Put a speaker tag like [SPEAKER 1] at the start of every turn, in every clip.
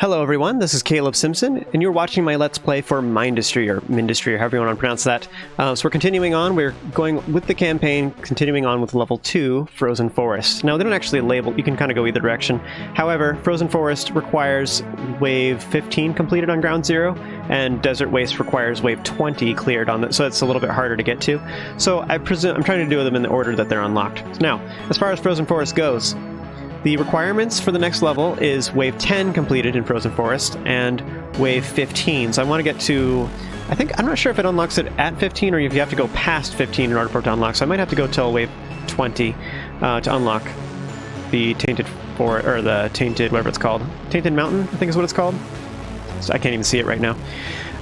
[SPEAKER 1] Hello everyone, this is Caleb Simpson, and you're watching my Let's Play for Mindustry, or Mindustry, or however you want to pronounce that. So we're continuing on, we're going with the campaign, continuing on with level 2, Frozen Forest. Now they don't actually label, you can kind of go either direction. However, Frozen Forest requires wave 15 completed on ground 0, and Desert Waste requires wave 20 cleared on that, so it's a little bit harder to get to. So I'm trying to do them in the order that they're unlocked. Now, as far as Frozen Forest goes, the requirements for the next level is wave 10 completed in Frozen Forest and wave 15. So I want to get to, I'm not sure if it unlocks it at 15 or if you have to go past 15 in order for it to unlock. So I might have to go till wave 20 to unlock the Tainted Forest, or the Tainted, whatever it's called. Tainted Mountain, I think is what it's called. So I can't even see it right now.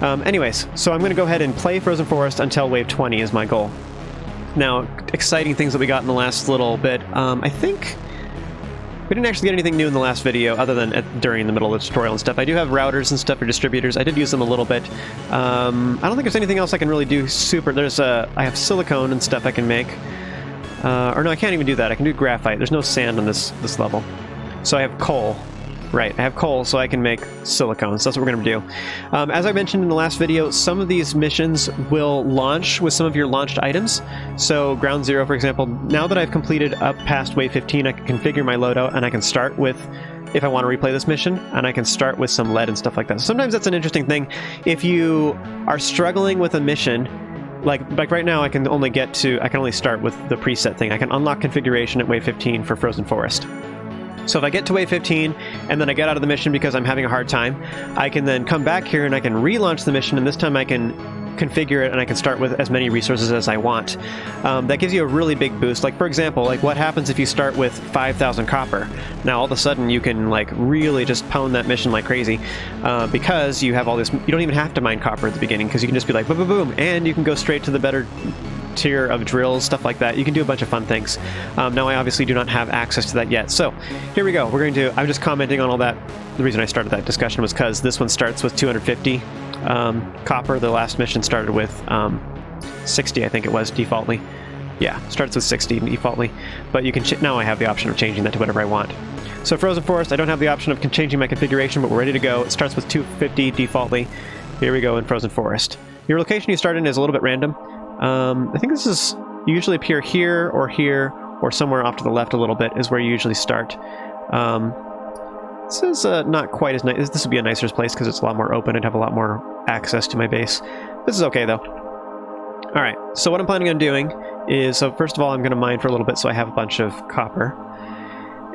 [SPEAKER 1] Anyways, so I'm going to go ahead and play Frozen Forest until wave 20 is my goal. Now, exciting things that we got in the last little bit. I think we didn't actually get anything new in the last video other than during the middle of the tutorial and stuff. I do have routers and stuff for distributors. I did use them a little bit. I don't think there's anything else I can really do super. I have silicone and stuff I can make. Or no, I can't even do that. I can do graphite. There's no sand on this level. So I have coal. Right, I have coal, so I can make silicone. So that's what we're going to do. As I mentioned in the last video, some of these missions will launch with some of your launched items. So Ground Zero, for example, now that I've completed up past Wave 15, I can configure my loadout, and I can start with, if I want to replay this mission, and I can start with some lead and stuff like that. So sometimes that's an interesting thing. If you are struggling with a mission, like right now, I can only start with the preset thing. I can unlock configuration at Wave 15 for Frozen Forest. So if I get to wave 15 and then I get out of the mission because I'm having a hard time, I can then come back here and I can relaunch the mission, and this time I can configure it and I can start with as many resources as I want. That gives you a really big boost. Like, for example, like what happens if you start with 5,000 copper? Now all of a sudden you can like really just pound that mission like crazy because you have all this. You don't even have to mine copper at the beginning because you can just be like boom, boom, boom, and you can go straight to the better tier of drills, stuff like that. You can do a bunch of fun things. Now I obviously do not have access to that yet. So here we go. I'm just commenting on all that. The reason I started that discussion was because this one starts with 250 copper. The last mission started with 60, I think it was, defaultly. Yeah, starts with 60 defaultly. But you can now I have the option of changing that to whatever I want. So Frozen Forest, I don't have the option of changing my configuration, but we're ready to go. It starts with 250 defaultly. Here we go in Frozen Forest. Your location you start in is a little bit random. I think this is, you usually appear here, or somewhere off to the left a little bit is where you usually start. This is not quite as nice. This would be a nicer place because it's a lot more open. I'd have a lot more access to my base. This is okay, though. Alright, so what I'm planning on doing is, so first of all, I'm going to mine for a little bit so I have a bunch of copper.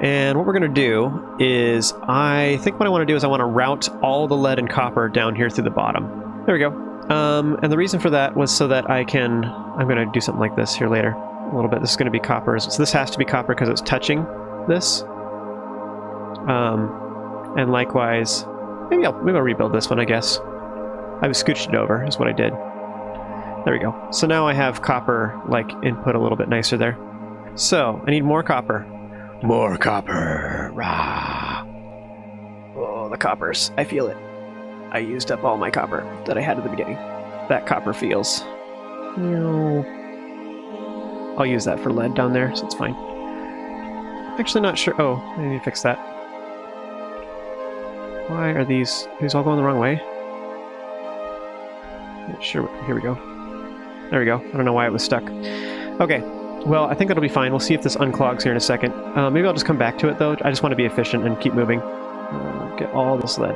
[SPEAKER 1] And what we're going to do is, I think what I want to do is I want to route all the lead and copper down here through the bottom. There we go. And the reason for that was so that I'm going to do something like this here later, a little bit. This is going to be copper. So this has to be copper because it's touching this. And likewise, maybe I'll rebuild this one, I guess. I scooched it over, is what I did. There we go. So now I have copper, like, input a little bit nicer there. So, I need more copper. More copper! Rah! Oh, the coppers. I feel it. I used up all my copper that I had at the beginning. That copper feels. I'll use that for lead down there, so it's fine. Actually not sure. Oh, I need to fix that. Why are these all going the wrong way? Not sure. Here we go. There we go. I don't know why it was stuck. Okay. Well, I think that'll be fine. We'll see if this unclogs here in a second. Maybe I'll just come back to it, though. I just want to be efficient and keep moving. Get all this lead.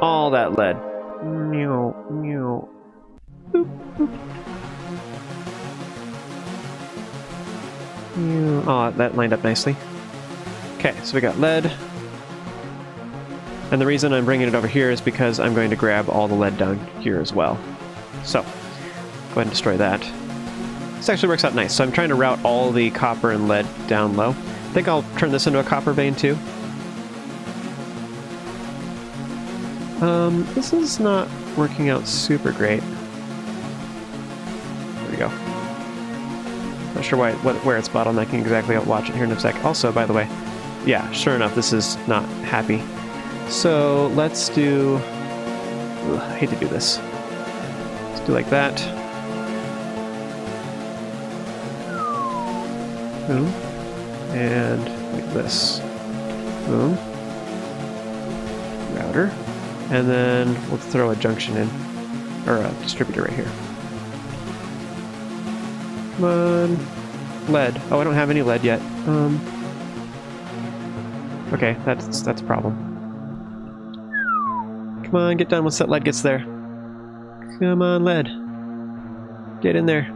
[SPEAKER 1] All that lead. Meow, meow. Boop, boop. Meow. Oh, that lined up nicely. Okay, so we got lead. And the reason I'm bringing it over here is because I'm going to grab all the lead down here as well. So, go ahead and destroy that. This actually works out nice. So I'm trying to route all the copper and lead down low. I think I'll turn this into a copper vein too. This is not working out super great. There we go. Not sure where it's bottlenecking exactly. I'll watch it here in a sec. Also, by the way, yeah, sure enough, this is not happy. So let's do... Ugh, I hate to do this. Let's do like that. Boom. And like this. Boom. Route water. And then we'll throw a junction in, or a distributor right here. Come on. Lead. Oh, I don't have any lead yet. Okay, that's a problem. Come on, get done once that lead gets there. Come on, lead. Get in there.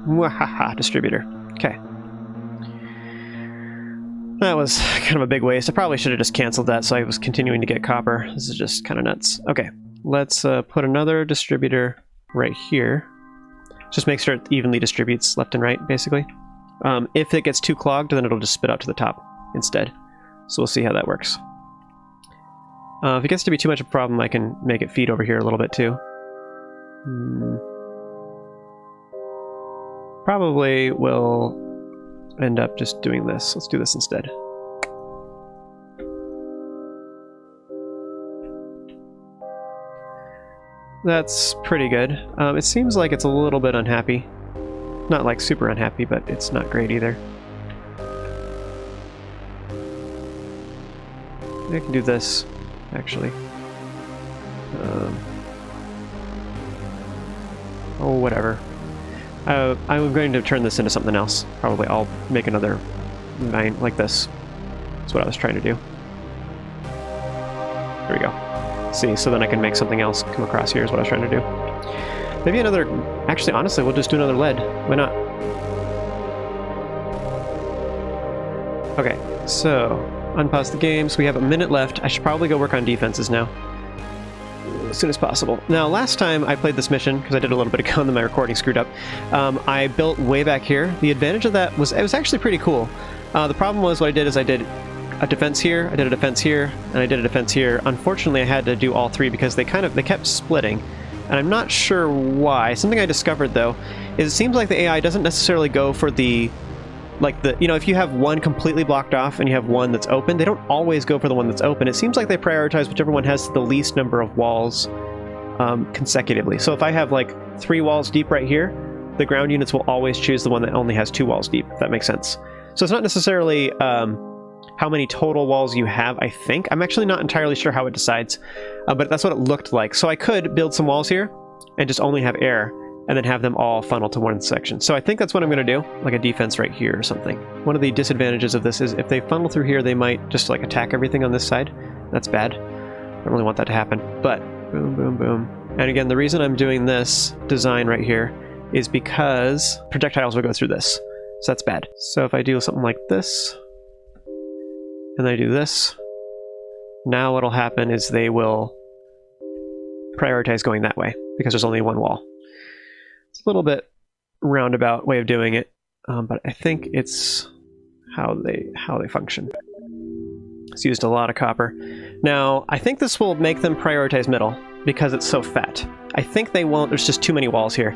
[SPEAKER 1] Mwahaha, distributor. Okay. That was kind of a big waste. I probably should have just canceled that so I was continuing to get copper. This is just kind of nuts. Okay, let's put another distributor right here. Just make sure it evenly distributes left and right, basically. If it gets too clogged, then it'll just spit out to the top instead. So we'll see how that works. If it gets to be too much of a problem, I can make it feed over here a little bit too. Probably will end up just doing this. Let's do this instead. That's pretty good. It seems like it's a little bit unhappy. Not like super unhappy, but it's not great either. I can do this, actually. Oh, whatever. I'm going to turn this into something else. Probably I'll make another mine like this. That's what I was trying to do. There we go. See, so then I can make something else come across here is what I was trying to do. Maybe another... Actually, honestly, we'll just do another lead. Why not? Okay, so... Unpause the game. So we have a minute left. I should probably go work on defenses now. As soon as possible. Now, last time I played this mission, because I did a little bit ago and then my recording screwed up, I built way back here. The advantage of that was it was actually pretty cool. The problem was what I did is I did a defense here, I did a defense here, and I did a defense here. Unfortunately, I had to do all three because they kept splitting, and I'm not sure why. Something I discovered though is it seems like the AI doesn't necessarily go for the if you have one completely blocked off and you have one that's open, they don't always go for the one that's open. It seems like they prioritize whichever one has the least number of walls consecutively. So if I have like 3 walls deep right here, the ground units will always choose the one that only has 2 walls deep, if that makes sense. So it's not necessarily how many total walls you have, I think. I'm actually not entirely sure how it decides, but that's what it looked like. So I could build some walls here and just only have air, and then have them all funnel to one section. So I think that's what I'm going to do, like a defense right here or something. One of the disadvantages of this is if they funnel through here, they might just like attack everything on this side. That's bad. I don't really want that to happen, but boom, boom, boom. And again, the reason I'm doing this design right here is because projectiles will go through this. So that's bad. So if I do something like this, and I do this, now what'll happen is they will prioritize going that way because there's only one wall. It's a little bit roundabout way of doing it, but I think it's how they function. It's used a lot of copper. Now, I think this will make them prioritize middle because it's so fat. I think they won't. There's just too many walls here.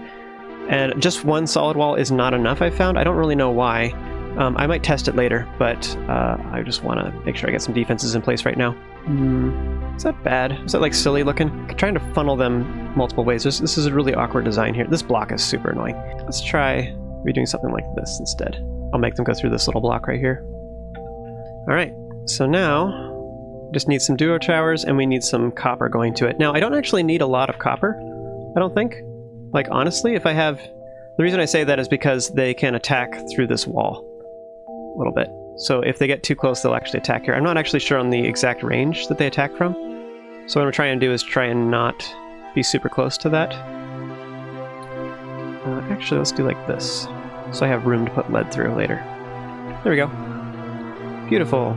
[SPEAKER 1] And just one solid wall is not enough, I found. I don't really know why. I might test it later, but I just want to make sure I get some defenses in place right now. Is that bad? Is that like silly looking? I'm trying to funnel them multiple ways. This is a really awkward design here. This block is super annoying. Let's try redoing something like this instead. I'll make them go through this little block right here. Alright, so now just need some duo towers and we need some copper going to it. Now, I don't actually need a lot of copper, I don't think. Like, honestly, if I have... The reason I say that is because they can attack through this wall a little bit. So if they get too close, they'll actually attack here. I'm not actually sure on the exact range that they attack from. So what I'm trying to do is try and not be super close to that. Actually, let's do like this. So I have room to put lead through later. There we go. Beautiful.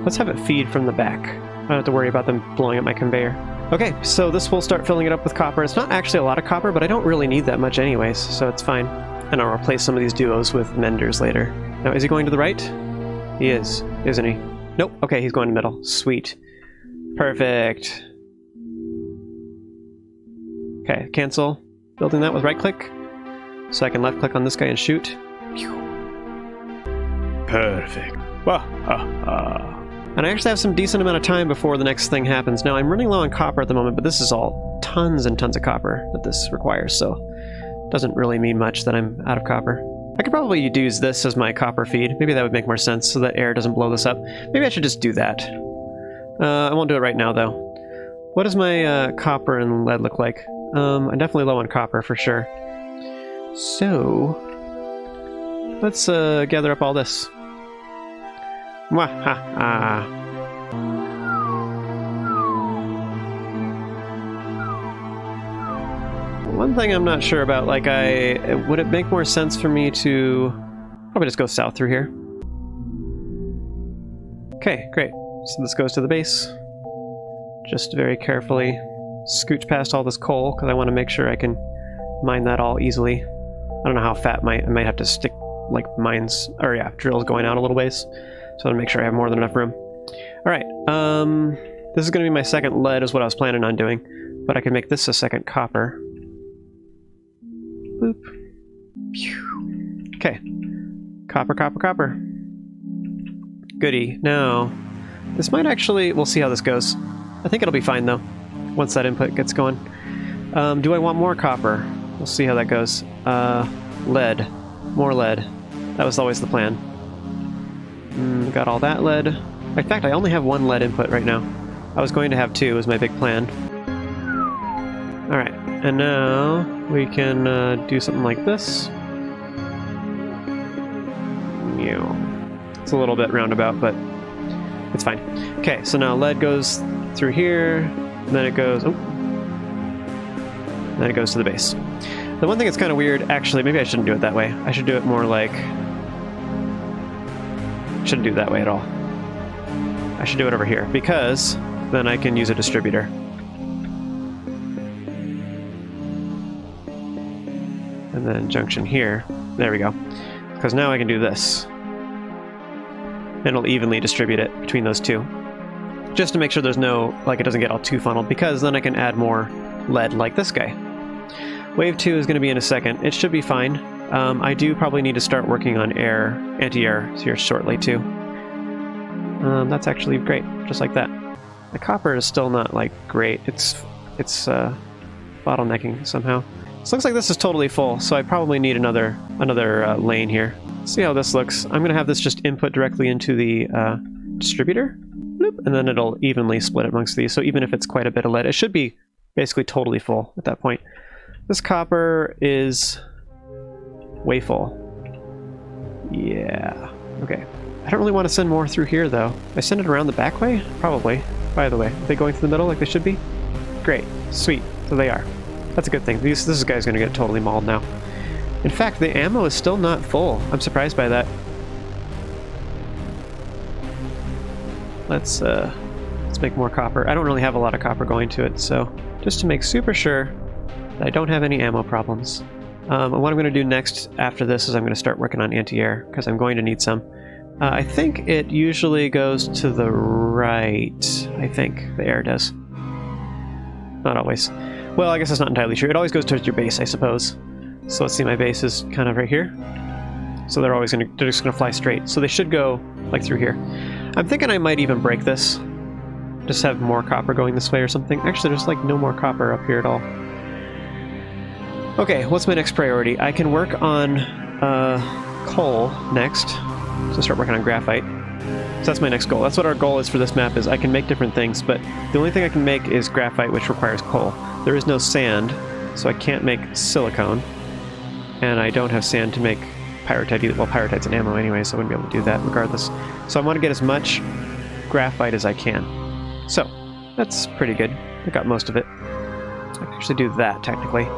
[SPEAKER 1] Let's have it feed from the back. I don't have to worry about them blowing up my conveyor. Okay, so this will start filling it up with copper. It's not actually a lot of copper, but I don't really need that much anyways, so it's fine. And I'll replace some of these duos with Menders later. Now, is he going to the right? He is, isn't he? Nope. Okay, he's going to middle. Sweet. Perfect. Okay, cancel. Building that with right-click. So I can left-click on this guy and shoot. Perfect. And I actually have some decent amount of time before the next thing happens. Now, I'm running low on copper at the moment, but this is all tons and tons of copper that this requires, so it doesn't really mean much that I'm out of copper. I could probably use this as my copper feed. Maybe that would make more sense so that air doesn't blow this up. Maybe I should just do that. I won't do it right now, though. What does my copper and lead look like? I'm definitely low on copper, for sure. So, let's gather up all this. Mwahaha. One thing I'm not sure about, like, would it make more sense for me to probably just go south through here? Okay, great. So this goes to the base. Just very carefully scooch past all this coal, because I want to make sure I can mine that all easily. I don't know how fat I might have to stick, like, mines, or yeah, drills going out a little ways. So I want to make sure I have more than enough room. Alright, this is going to be my second lead, is what I was planning on doing. But I can make this a second copper. Boop. Phew. Okay. Copper, copper, copper. Goody. Now, this might actually... We'll see how this goes. I think it'll be fine, though, once that input gets going. Do I want more copper? We'll see how that goes. Lead. More lead. That was always the plan. Got all that lead. In fact, I only have one lead input right now. I was going to have two, was my big plan. Alright, and now we can do something like this. It's a little bit roundabout, but it's fine. Okay, so now lead goes through here, and then it goes... Oh. Then it goes to the base. The one thing that's kind of weird, actually, maybe I shouldn't do it that way. I should do it more like... Shouldn't do it that way at all. I should do it over here, because then I can use a distributor. And then junction here. There we go. Because now I can do this. And it'll evenly distribute it between those two. Just to make sure there's no, like, it doesn't get all too funneled, because then I can add more lead like this guy. Wave 2 is going to be in a second. It should be fine. I do probably need to start working on anti-air here shortly too. That's actually great, just like that. The copper is still not, like, great. It's bottlenecking somehow. This looks like this is totally full, so I probably need another lane here. Let's see how this looks. I'm going to have this just input directly into the distributor, bloop, and then it'll evenly split amongst these. So even if it's quite a bit of lead, it should be basically totally full at that point. This copper is way full. Yeah. Okay. I don't really want to send more through here, though. I send it around the back way? Probably. By the way, are they going through the middle like they should be? Great. Sweet. So they are. That's a good thing. This guy's going to get totally mauled now. In fact, the ammo is still not full. I'm surprised by that. Let's make more copper. I don't really have a lot of copper going to it, so just to make super sure that I don't have any ammo problems. What I'm going to do next after this is I'm going to start working on anti-air, because I'm going to need some. I think it usually goes to the right. I think the air does. Not always. Well, I guess that's not entirely true. It always goes towards your base, I suppose. So let's see, my base is kind of right here. So they're just gonna fly straight. So they should go like through here. I'm thinking I might even break this. Just have more copper going this way or something. Actually, there's like no more copper up here at all. Okay, what's my next priority? I can work on coal next. So start working on graphite. So that's my next goal. That's what our goal is for this map, is I can make different things, but the only thing I can make is graphite, which requires coal. There is no sand, so I can't make silicone. And I don't have sand to make pyrite either. Well, pyrite's an ammo anyway, so I wouldn't be able to do that regardless. So I want to get as much graphite as I can. So, that's pretty good. I got most of it. I can actually do that, technically.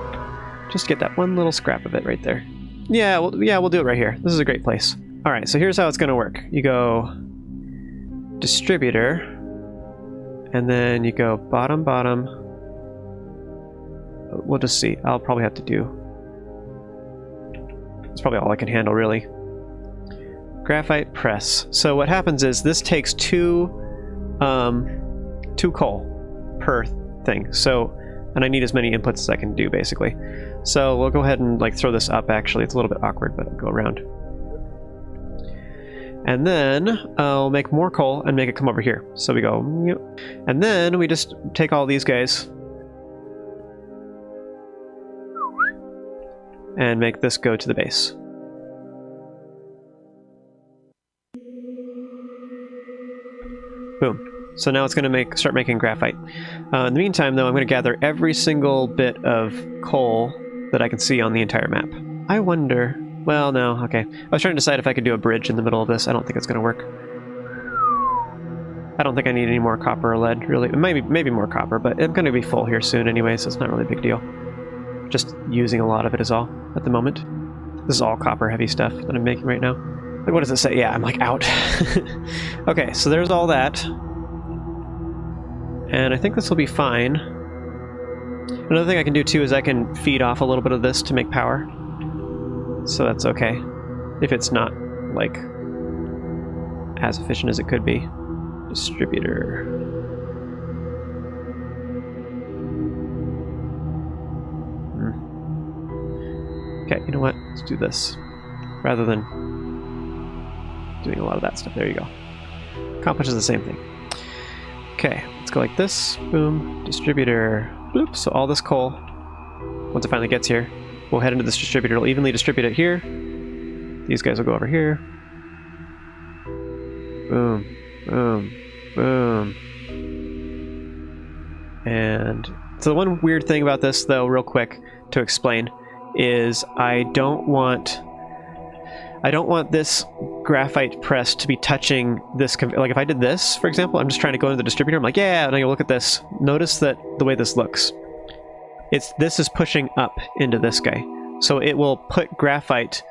[SPEAKER 1] Just get that one little scrap of it right there. Yeah, we'll do it right here. This is a great place. Alright, so here's how it's going to work. You go distributor, and then you go bottom, bottom. We'll just see. I'll probably have to do... That's probably all I can handle, really. Graphite press. So what happens is this takes two coal per thing. So, and I need as many inputs as I can do, basically. So we'll go ahead and like throw this up, actually. It's a little bit awkward, but I'll go around. And then I'll make more coal and make it come over here. So we go, and then we just take all these guys and make this go to the base. Boom. So now it's going to start making graphite. In the meantime, though, I'm going to gather every single bit of coal that I can see on the entire map. I wonder... Well, no, okay. I was trying to decide if I could do a bridge in the middle of this. I don't think it's going to work. I don't think I need any more copper or lead, really. Maybe more copper, but I'm going to be full here soon anyway, so it's not really a big deal. Just using a lot of it is all at the moment. This is all copper-heavy stuff that I'm making right now. Like, what does it say? Yeah, I'm like out. Okay, so there's all that. And I think this will be fine. Another thing I can do too is I can feed off a little bit of this to make power. So that's okay. If it's not, like, as efficient as it could be. Distributor. Okay, you know what? Let's do this. Rather than doing a lot of that stuff. There you go. Accomplishes the same thing. Okay, let's go like this. Boom. Distributor. Bloop. So all this coal, once it finally gets here, we'll head into this distributor. It'll evenly distribute it here. These guys will go over here. Boom. Boom. Boom. And so the one weird thing about this, though, real quick to explain, is I don't want this graphite press to be touching this. Like if I did this, for example, I'm just trying to go into the distributor. I'm like, yeah, and I go look at this. Notice that the way this looks, this is pushing up into this guy, so it will put graphite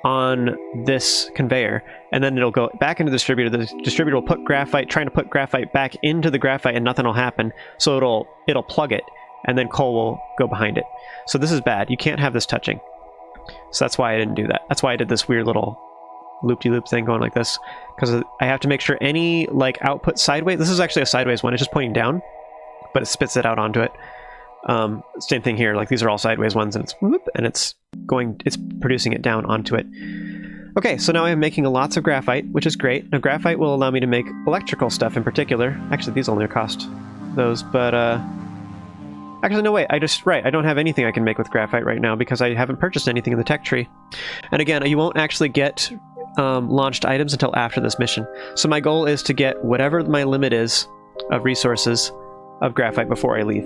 [SPEAKER 1] on this conveyor, and then it'll go back into the distributor. The distributor will put graphite, trying to put graphite back into the graphite, and nothing will happen. So it'll plug it, and then coal will go behind it. So this is bad. You can't have this touching. So that's why I didn't do that. That's why I did this weird little loop-de-loop thing going like this, because I have to make sure any like output sideways. This is actually a sideways one. It's just pointing down, but it spits it out onto it. Same thing here. Like these are all sideways ones, and it's whoop, and it's producing it down onto it. Okay, so now I'm making lots of graphite, which is great. Now graphite will allow me to make electrical stuff in particular. Actually, these only cost those, but actually, no, wait, I don't have anything I can make with graphite right now because I haven't purchased anything in the tech tree. And again, you won't actually get launched items until after this mission. So my goal is to get whatever my limit is of resources of graphite before I leave.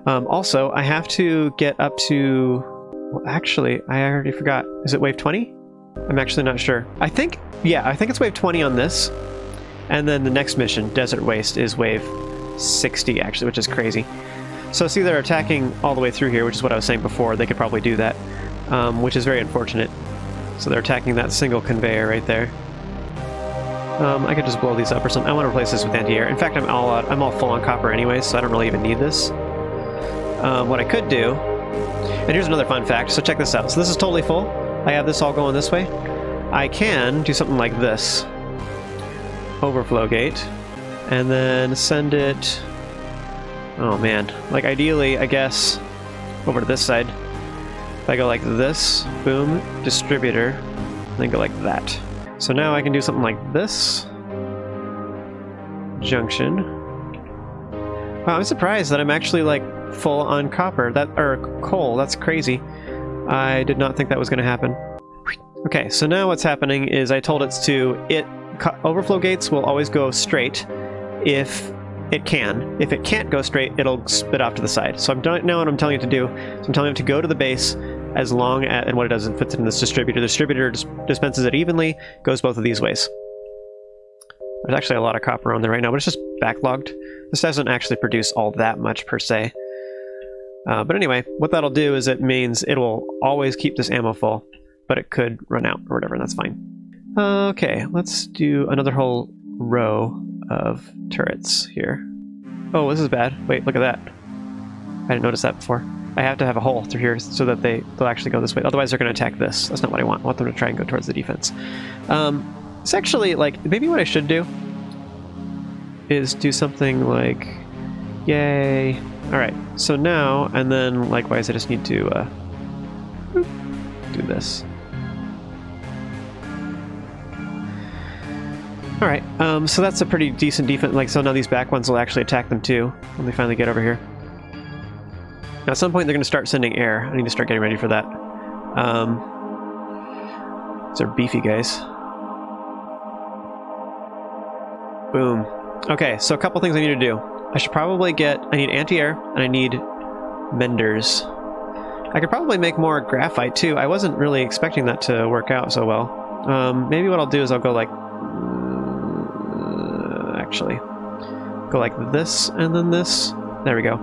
[SPEAKER 1] Also, I have to get up to... Well, actually, I already forgot. Is it wave 20? I'm actually not sure. I think it's wave 20 on this. And then the next mission, Desert Waste, is wave 60, actually, which is crazy. So see, they're attacking all the way through here, which is what I was saying before. They could probably do that, which is very unfortunate. So they're attacking that single conveyor right there. I could just blow these up or something. I want to replace this with anti-air. In fact, I'm all full on copper anyway, so I don't really even need this. What I could do, and here's another fun fact, so check this out. So this is totally full. I have this all going this way. I can do something like this. Overflow gate. And then send it... Oh man, like ideally, I guess, over to this side. If I go like this, boom, distributor, then go like that. So now I can do something like this. Junction. Wow, I'm surprised that I'm actually like full on copper, or coal. That's crazy. I did not think that was going to happen. Okay, so now what's happening is I told overflow gates will always go straight if it can. If it can't go straight, it'll spit off to the side. So now what I'm telling it to do is I'm telling it to go to the base as long as, and what it does is it fits it in this distributor. The distributor dispenses it evenly, goes both of these ways. There's actually a lot of copper on there right now, but it's just backlogged. This doesn't actually produce all that much per se. But anyway, what that'll do is it means it will always keep this ammo full, but it could run out or whatever, and that's fine. Okay, let's do another whole row of turrets here. Oh, this is bad. Wait, look at that. I didn't notice that before. I have to have a hole through here so that they'll actually go this way. Otherwise, they're going to attack this. That's not what I want. I want them to try and go towards the defense. It's actually, like, maybe what I should do is do something like... Yay. Alright, so now, and then likewise, I just need to do this. Alright, so that's a pretty decent defense. Like, so now these back ones will actually attack them too when they finally get over here. Now, at some point, they're going to start sending air. I need to start getting ready for that. These are beefy guys. Boom. Okay, so a couple things I need to do. I should probably I need anti-air, and I need Menders. I could probably make more graphite too. I wasn't really expecting that to work out so well. Maybe what I'll do is I'll go like... actually... go like this, and then this. There we go.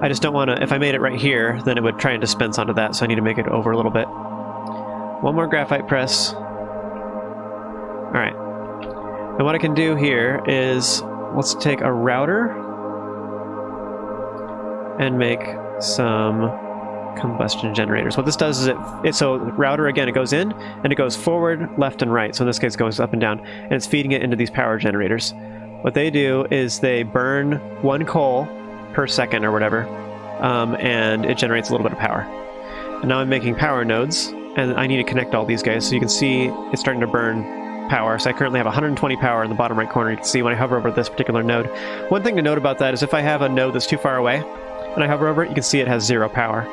[SPEAKER 1] I just don't want to... if I made it right here, then it would try and dispense onto that, so I need to make it over a little bit. One more graphite press. Alright. And what I can do here is... let's take a router and make some combustion generators. What this does is so router, again, it goes in and it goes forward, left, and right. So in this case it goes up and down, and it's feeding it into these power generators. What they do is they burn 1 coal per second or whatever, and it generates a little bit of power. And now I'm making power nodes, and I need to connect all these guys. So you can see it's starting to burn power. So I currently have 120 power in the bottom right corner. You can see when I hover over this particular node. One thing to note about that is if I have a node that's too far away and I hover over it, you can see it has 0 power.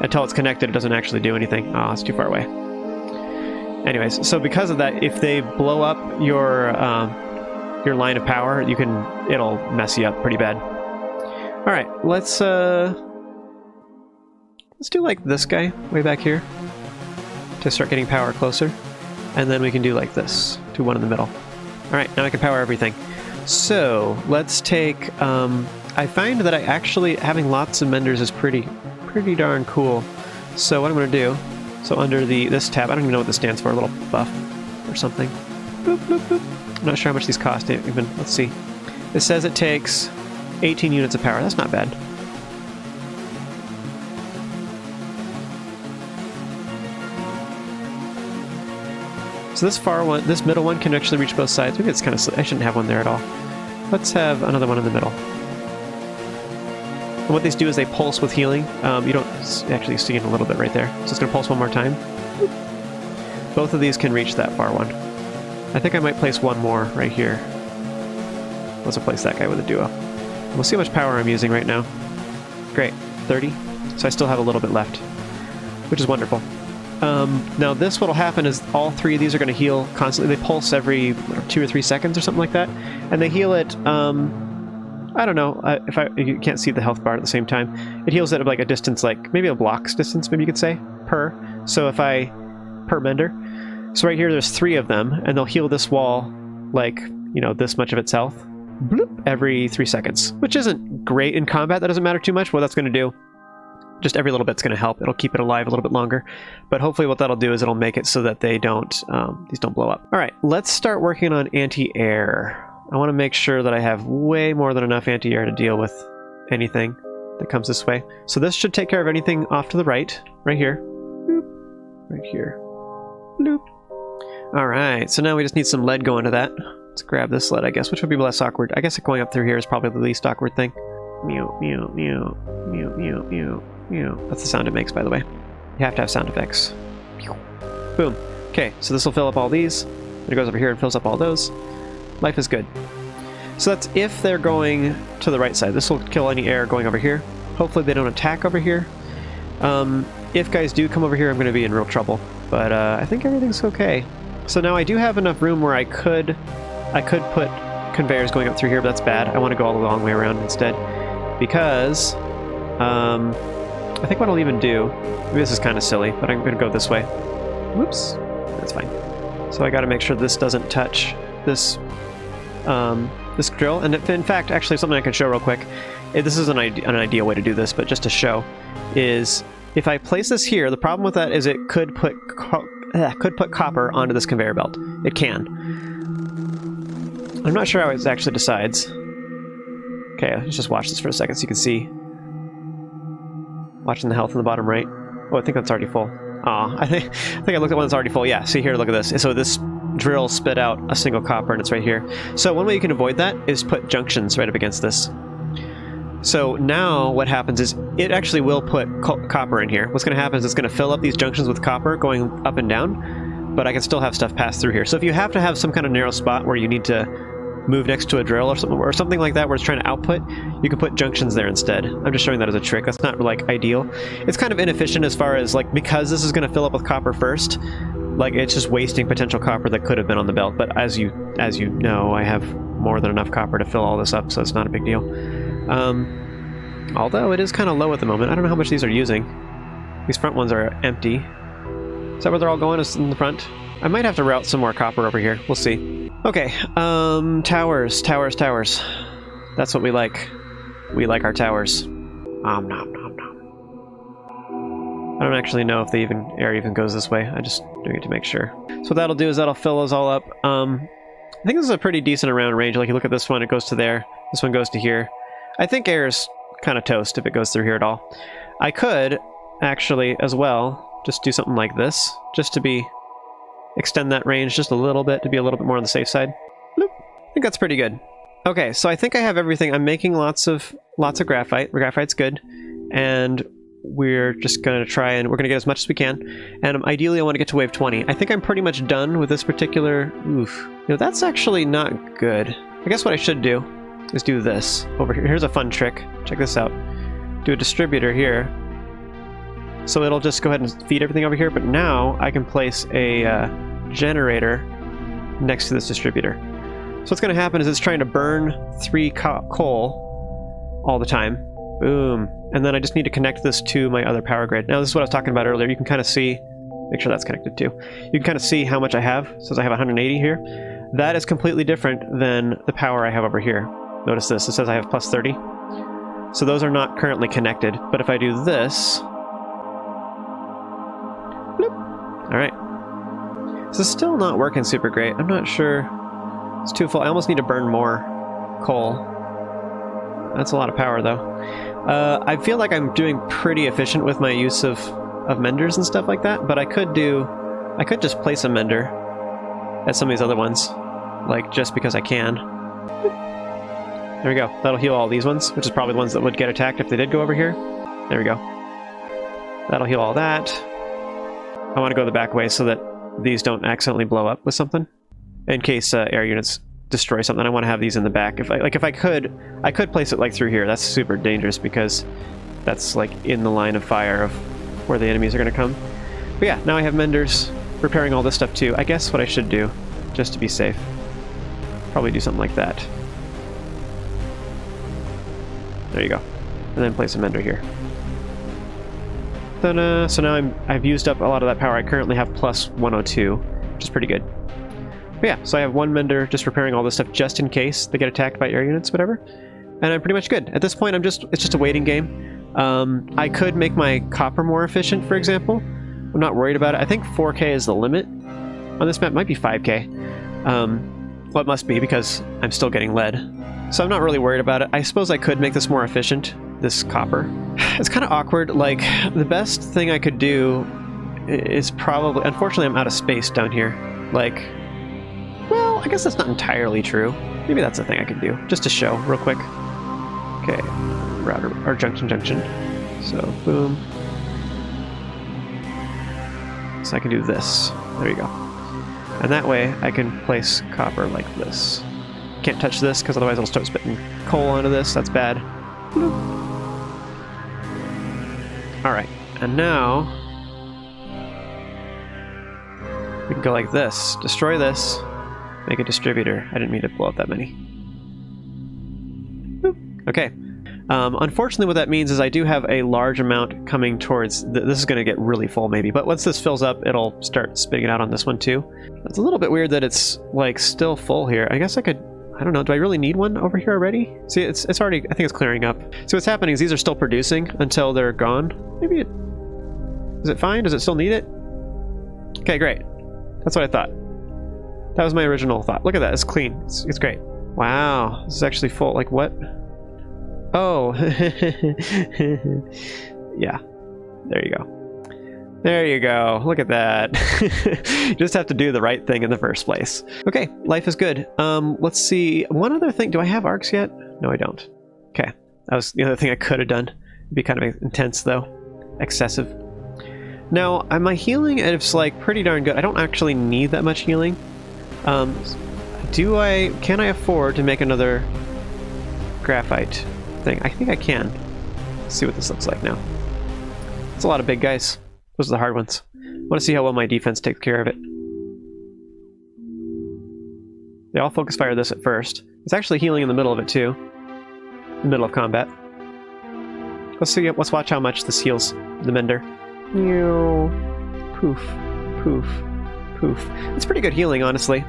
[SPEAKER 1] Until it's connected, it doesn't actually do anything. Oh, it's too far away. Anyways, so because of that, if they blow up your line of power, it'll mess you up pretty bad. All right, let's do like this guy way back here to start getting power closer, and then we can do like this, do one in the middle. All right, now I can power everything. So let's take. I find that having lots of Menders is pretty darn cool. So what I'm going to do, so under this tab, I don't even know what this stands for, a little buff or something. Boop, boop, boop. I'm not sure how much these cost even. Let's see. It says it takes 18 units of power. That's not bad. So this middle one can actually reach both sides. Maybe it's kind of, I shouldn't have one there at all. Let's have another one in the middle. And what these do is they pulse with healing. You don't actually see it a little bit right there. So it's going to pulse one more time. Both of these can reach that far one. I think I might place one more right here. Let's replace that guy with a duo. We'll see how much power I'm using right now. Great, 30. So I still have a little bit left, which is wonderful. Now this, what'll happen is all 3 of these are going to heal constantly. They pulse every 2 or 3 seconds or something like that. And they heal it, I don't know, you can't see the health bar at the same time. It heals at like a distance, like maybe a block's distance, maybe you could say, per. So per Mender. So right here there's 3 of them, and they'll heal this wall like, this much of its health. Bloop, every 3 seconds, which isn't great in combat. That doesn't matter too much. What that's going to do, just every little bit's going to help. It'll keep it alive a little bit longer. But hopefully what that'll do is it'll make it so that these don't blow up. All right, let's start working on anti-air. I want to make sure that I have way more than enough anti-air to deal with anything that comes this way. So this should take care of anything off to the right here. Bloop. Right here. Bloop. All right, so now we just need some lead going to that. Let's grab this lead, I guess, which would be less awkward. I guess going up through here is probably the least awkward thing. Mew, mew, mew, mew, mew, mew, mew. That's the sound it makes, by the way. You have to have sound effects. Boom. Okay, so this will fill up all these. Then it goes over here and fills up all those. Life is good. So that's if they're going to the right side. This will kill any air going over here. Hopefully they don't attack over here. If guys do come over here, I'm going to be in real trouble. But I think everything's okay. So now I do have enough room where I could put conveyors going up through here, but that's bad. I want to go all the long way around instead. Because I think what I'll even do, maybe this is kind of silly, but I'm going to go this way. Whoops. That's fine. So I got to make sure this doesn't touch this this drill. And in fact, actually something I can show real quick. This is an ideal way to do this, but just to show, is if I place this here, the problem with that is it could put copper onto this conveyor belt. It can. I'm not sure how it actually decides. Okay, let's just watch this for a second so you can see. Watching the health in the bottom right. Oh, I think that's already full. Aw, I think I looked at one that's already full. Yeah, see here, look at this. So this drill spit out a single copper, and it's right here. So one way you can avoid that is put junctions right up against this. So now what happens is it actually will put copper in here. What's going to happen is it's going to fill up these junctions with copper going up and down, but I can still have stuff pass through here. So if you have to have some kind of narrow spot where you need to move next to a drill or something like that where it's trying to output, you can put junctions there instead. I'm just showing that as a trick. That's not like ideal. It's kind of inefficient as far as like, because this is going to fill up with copper first, like it's just wasting potential copper that could have been on the belt. But as you know, I have more than enough copper to fill all this up, so it's not a big deal. Although it is kind of low at the moment. I don't know how much these are using. These front ones are empty. Is that where they're all going, is in the front? I might have to route some more copper over here. We'll see. Okay, towers. That's what we like. We like our towers. Nom, nom, nom. I don't actually know if the air even goes this way. I just doing it to make sure. So what that'll do is that'll fill us all up. I think this is a pretty decent around range. Like you look at this one, it goes to there. This one goes to here. I think air is kind of toast if it goes through here at all. I could actually as well just do something like this, just to extend that range just a little bit to be a little bit more on the safe side. Bloop. I think that's pretty good. Okay, so I think I have everything. I'm making lots of graphite. Graphite's good, and we're just going to try and we're going to get as much as we can. And ideally, I want to get to wave 20. I think I'm pretty much done with this particular. Oof, that's actually not good. I guess what I should do is do this over here. Here's a fun trick. Check this out. Do a distributor here. So it'll just go ahead and feed everything over here, but now I can place a generator next to this distributor. So what's going to happen is it's trying to burn 3 coal all the time. Boom. And then I just need to connect this to my other power grid. Now this is what I was talking about earlier. You can kind of see, make sure that's connected too. You can kind of see how much I have. It says I have 180 here. That is completely different than the power I have over here. Notice this, it says I have plus 30. So those are not currently connected. But if I do this, all right. This is still not working super great. I'm not sure. It's too full. I almost need to burn more coal. That's a lot of power, though. I feel like I'm doing pretty efficient with my use of menders and stuff like that, but I could just place a mender at some of these other ones, like just because I can. There we go. That'll heal all these ones, which is probably the ones that would get attacked if they did go over here. There we go. That'll heal all that. I want to go the back way so that these don't accidentally blow up with something. In case air units destroy something, I want to have these in the back. If I could place it like through here. That's super dangerous because that's like in the line of fire of where the enemies are going to come. But yeah, now I have menders repairing all this stuff too. I guess what I should do, just to be safe, probably do something like that. There you go. And then place a mender here. So now I've used up a lot of that power. I currently have plus 102, which is pretty good. But yeah, so I have one mender just repairing all this stuff just in case they get attacked by air units, whatever. And I'm pretty much good. At this point, it's just a waiting game. I could make my copper more efficient, for example. I'm not worried about it. I think 4K is the limit on this map. It might be 5K. Well, it must be because I'm still getting lead. So I'm not really worried about it. I suppose I could make this more efficient, this copper. It's kind of awkward. Like, the best thing I could do is probably... Unfortunately, I'm out of space down here. Like, well, I guess that's not entirely true. Maybe that's a thing I could do, just to show real quick. Okay, router, or junction. So, boom. So I can do this. There you go. And that way, I can place copper like this. Can't touch this, because otherwise it'll start spitting coal onto this. That's bad. Bloop. Alright, and now we can go like this. Destroy this. Make a distributor. I didn't mean to blow up that many. Boop. Okay. Unfortunately, what that means is I do have a large amount coming towards... This is going to get really full, maybe. But once this fills up, it'll start spitting it out on this one, too. It's a little bit weird that it's, like, still full here. I guess I could... I don't know. Do I really need one over here already? See, it's already... I think it's clearing up. So what's happening is these are still producing until they're gone. Maybe it... Is it fine? Does it still need it? Okay, great. That's what I thought. That was my original thought. Look at that. It's clean. It's great. Wow. This is actually full. Like, what? Oh. Yeah. There you go. There you go. Look at that. You just have to do the right thing in the first place. Okay. Life is good. Let's see. One other thing. Do I have arcs yet? No, I don't. Okay. That was the other thing I could have done. It'd be kind of intense, though. Excessive. Now, my healing is, like, pretty darn good. I don't actually need that much healing. Can I afford to make another graphite thing? I think I can. Let's see what this looks like now. It's a lot of big guys. Those are the hard ones. I want to see how well my defense takes care of it. They all focus fire this at first. It's actually healing in the middle of it too. In the middle of combat. Let's see. Let's watch how much this heals the Mender. Poof, poof, poof. It's pretty good healing, honestly.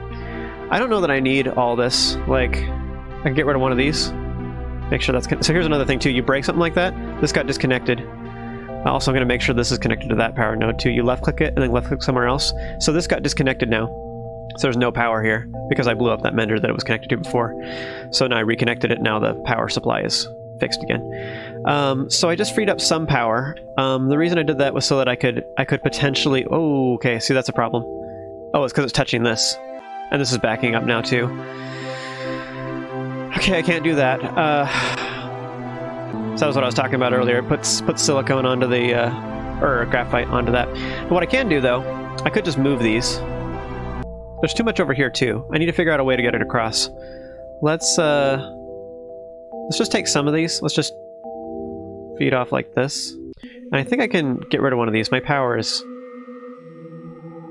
[SPEAKER 1] I don't know that I need all this. Like, I can get rid of one of these. Make sure that's... So here's another thing too. You break something like that, this got disconnected. Also, I'm going to make sure this is connected to that power node too. You left click it and then left click somewhere else. So this got disconnected now. So there's no power here because I blew up that Mender that it was connected to before. So now I reconnected it. Now the power supply is fixed again. So I just freed up some power. The reason I did that was so that I could potentially... Oh, okay. See, that's a problem. Oh, it's because it's touching this. And this is backing up now too. Okay, I can't do that. So that was what I was talking about earlier. Put silicone onto the... or graphite onto that. But what I can do, though, I could just move these. There's too much over here, too. I need to figure out a way to get it across. Let's just take some of these. Let's just feed off like this. And I think I can get rid of one of these. My power is...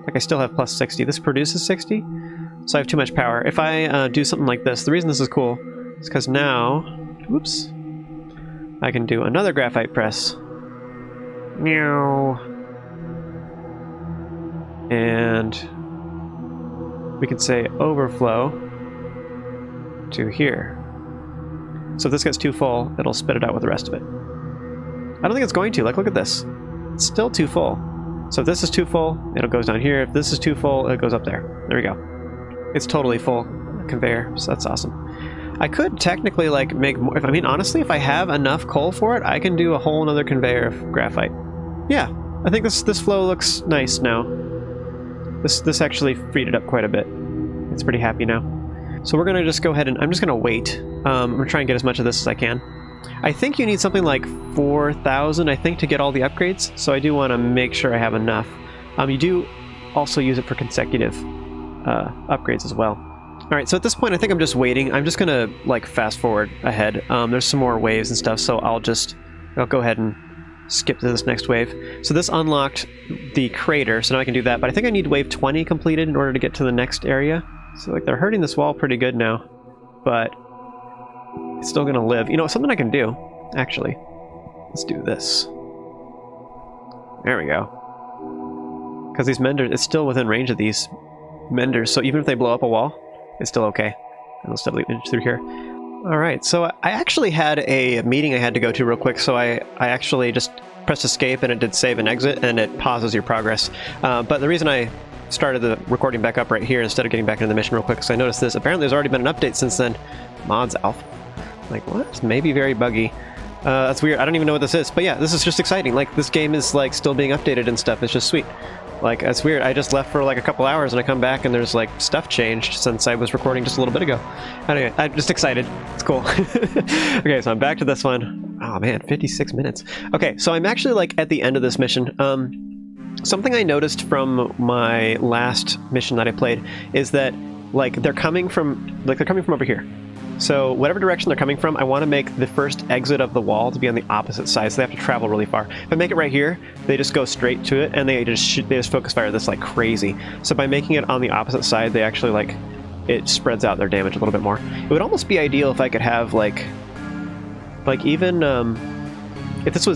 [SPEAKER 1] Like, I still have plus 60. This produces 60, so I have too much power. If I do something like this, the reason this is cool is because now... Oops. I can do another graphite press. Meow. And we can say overflow to here. So if this gets too full, it'll spit it out with the rest of it. I don't think it's going to. Like, look at this. It's still too full. So if this is too full, it goes down here. If this is too full, it goes up there. There we go. It's totally full conveyor, so that's awesome. I could technically, like, make more... I mean, honestly, if I have enough coal for it, I can do a whole nother conveyor of graphite. Yeah, I think this flow looks nice now. This actually freed it up quite a bit. It's pretty happy now. So we're going to just go ahead and... I'm just going to wait. I'm going to try and get as much of this as I can. I think you need something like 4,000, I think, to get all the upgrades. So I do want to make sure I have enough. You do also use it for consecutive upgrades as well. Alright, so at this point I think I'm just waiting. I'm just going to, like, fast forward ahead. There's some more waves and stuff, so I'll go ahead and skip to this next wave. So this unlocked the crater, so now I can do that. But I think I need wave 20 completed in order to get to the next area. So, like, they're hurting this wall pretty good now. But it's still going to live. You know, something I can do, actually. Let's do this. There we go. Because these Menders, it's still within range of these Menders, so even if they blow up a wall, it's still okay. And they'll still leak through here. Alright, so I actually had a meeting I had to go to real quick, so I actually just pressed escape and it did save and exit, and it pauses your progress. But the reason I started the recording back up right here instead of getting back into the mission real quick, because I noticed this. Apparently there's already been an update since then. Mods alpha. Like, what? It's maybe very buggy. That's weird. I don't even know what this is. But yeah, this is just exciting. Like, this game is, like, still being updated and stuff. It's just sweet. Like, that's weird. I just left for, like, a couple hours and I come back and there's, like, stuff changed since I was recording just a little bit ago. Anyway, I'm just excited. It's cool. Okay, so I'm back to this one. Oh, man, 56 minutes. Okay, so I'm actually, like, at the end of this mission. Something I noticed from my last mission that I played is that, like, they're coming from over here. So whatever direction they're coming from, I want to make the first exit of the wall to be on the opposite side, so they have to travel really far. If I make it right here, they just go straight to it, and they just focus fire this like crazy. So by making it on the opposite side, they actually, like, it spreads out their damage a little bit more. It would almost be ideal if I could have like even if this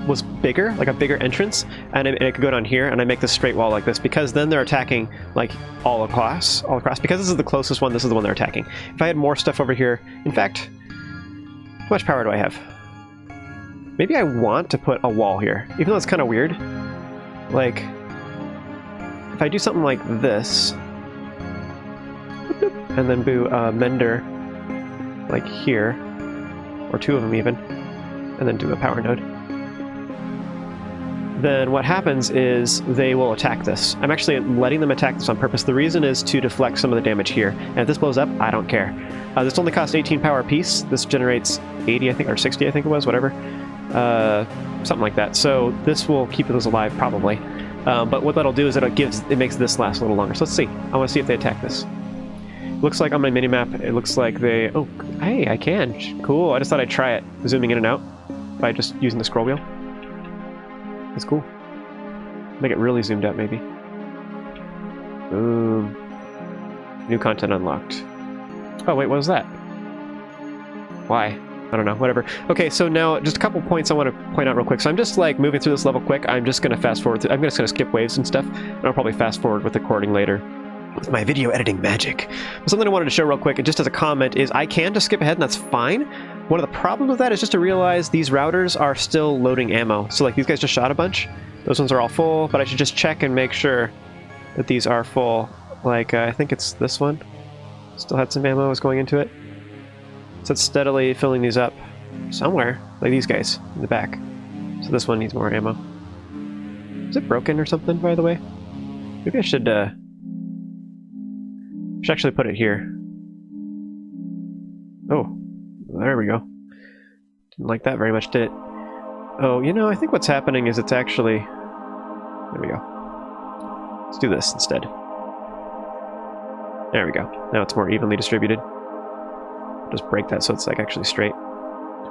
[SPEAKER 1] was bigger, like a bigger entrance, and it could go down here, and I make this straight wall like this, because then they're attacking, like, all across, because this is the closest one, this is the one they're attacking. If I had more stuff over here, in fact, how much power do I have? Maybe I want to put a wall here, even though it's kind of weird. Like, if I do something like this, and then do Mender, like here, or two of them even, and then do a power node, then what happens is they will attack this. I'm actually letting them attack this on purpose. The reason is to deflect some of the damage here. And if this blows up, I don't care. This only costs 18 power a piece. This generates 80, I think, or 60, I think it was, whatever. Something like that. So this will keep those alive, probably. But what that'll do is it makes this last a little longer. So let's see. I want to see if they attack this. Looks like on my minimap, it looks like they... Oh, hey, I can. Cool. I just thought I'd try it, zooming in and out by just using the scroll wheel. That's cool. Make it really zoomed out, maybe. Boom. New content unlocked. Oh, wait, what was that? Why? I don't know, whatever. Okay, so now just a couple points I want to point out real quick. So I'm just like moving through this level quick. I'm just going to fast forward. I'm just going to skip waves and stuff. And I'll probably fast forward with the recording later with my video editing magic. But something I wanted to show real quick, and just as a comment, is I can just skip ahead and that's fine. One of the problems with that is just to realize these routers are still loading ammo. So like these guys just shot a bunch. Those ones are all full, but I should just check and make sure that these are full. Like I think it's this one. Still had some ammo was going into it. So it's steadily filling these up somewhere, like these guys in the back. So this one needs more ammo. Is it broken or something, by the way? Maybe I should actually put it here. Oh, there we go. Didn't like that very much, did it? Oh, you know, I think what's happening is it's actually... There we go. Let's do this instead. There we go. Now it's more evenly distributed. Just break that so it's like actually straight,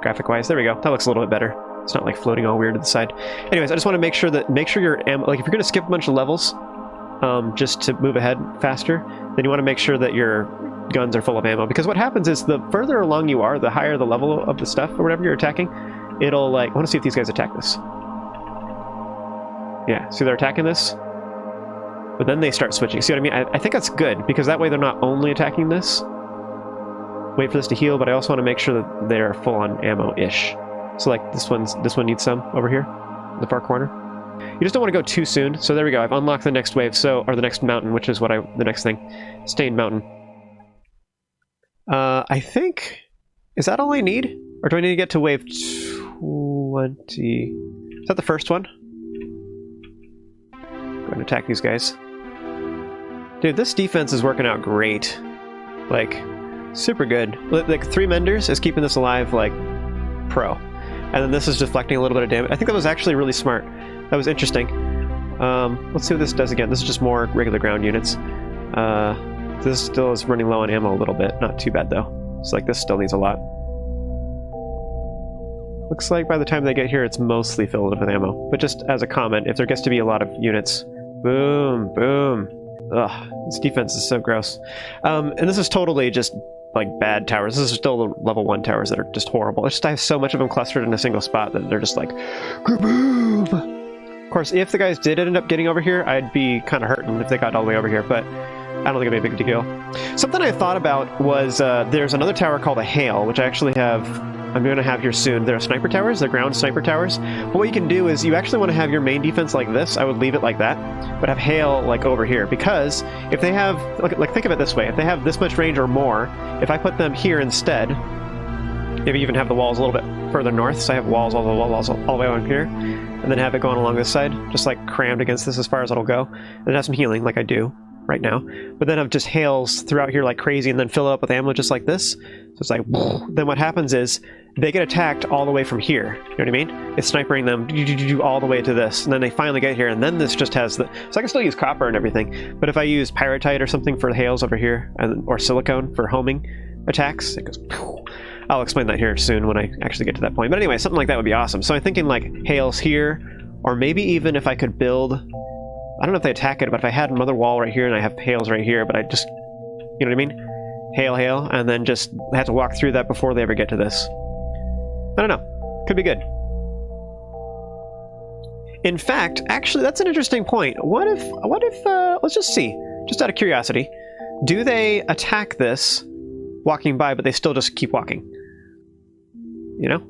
[SPEAKER 1] graphic-wise. There we go. That looks a little bit better. It's not like floating all weird to the side. Anyways, I just want to make sure your ammo, like if you're going to skip a bunch of levels, just to move ahead faster, then you want to make sure that your guns are full of ammo. Because what happens is the further along you are, the higher the level of the stuff or whatever you're attacking, it'll like. I want to see if these guys attack this. Yeah, see they're attacking this, but then they start switching. See what I mean? I think that's good because that way they're not only attacking this. Wait for this to heal, but I also want to make sure that they're full on ammo-ish. So like this one needs some over here in the far corner. You just don't want to go too soon. So there we go. I've unlocked the next wave, or the next mountain, which is the next thing. Stained mountain. I think, is that all I need? Or do I need to get to wave 20? Is that the first one? Go ahead and attack these guys. Dude, this defense is working out great. Like, super good. Like 3 Menders is keeping this alive like pro. And then this is deflecting a little bit of damage. I think that was actually really smart. That was interesting. Let's see what this does again. This is just more regular ground units. This still is running low on ammo a little bit. Not too bad though. It's like this still needs a lot. Looks like by the time they get here it's mostly filled with ammo. But just as a comment, if there gets to be a lot of units, boom, boom. Ugh, this defense is so gross. And this is totally just like bad towers. This is still the level 1 towers that are just horrible. It's just I have so much of them clustered in a single spot that they're just like, kaboom! Of course, if the guys did end up getting over here, I'd be kind of hurting if they got all the way over here, but I don't think it'd be a big deal. Something I thought about was there's another tower called a Hail, which I actually I'm going to have here soon. They're sniper towers, they're ground sniper towers. But what you can do is you actually want to have your main defense like this. I would leave it like that, but have Hail like over here. Because if they have, like think of it this way, if they have this much range or more, if I put them here instead, maybe even have the walls a little bit further north, so I have walls all the way on here, and then have it going along this side, just like crammed against this as far as it'll go, and then have some healing like I do right now, but then have just hails throughout here like crazy and then fill it up with ammo just like this. So it's like, then what happens is they get attacked all the way from here. You know what I mean? It's snipering them all the way to this, and then they finally get here, and then this just has the... So I can still use copper and everything, but if I use pyrite or something for the hails over here, or silicone for homing attacks, it goes... I'll explain that here soon when I actually get to that point. But anyway, something like that would be awesome. So I'm thinking like hails here, or maybe even if I could build... I don't know if they attack it, but if I had another wall right here and I have hails right here, but I just... You know what I mean? Hail, hail, and then just have to walk through that before they ever get to this. I don't know. Could be good. In fact, actually, that's an interesting point. What if, let's just see, just out of curiosity, do they attack this walking by, but they still just keep walking? You know?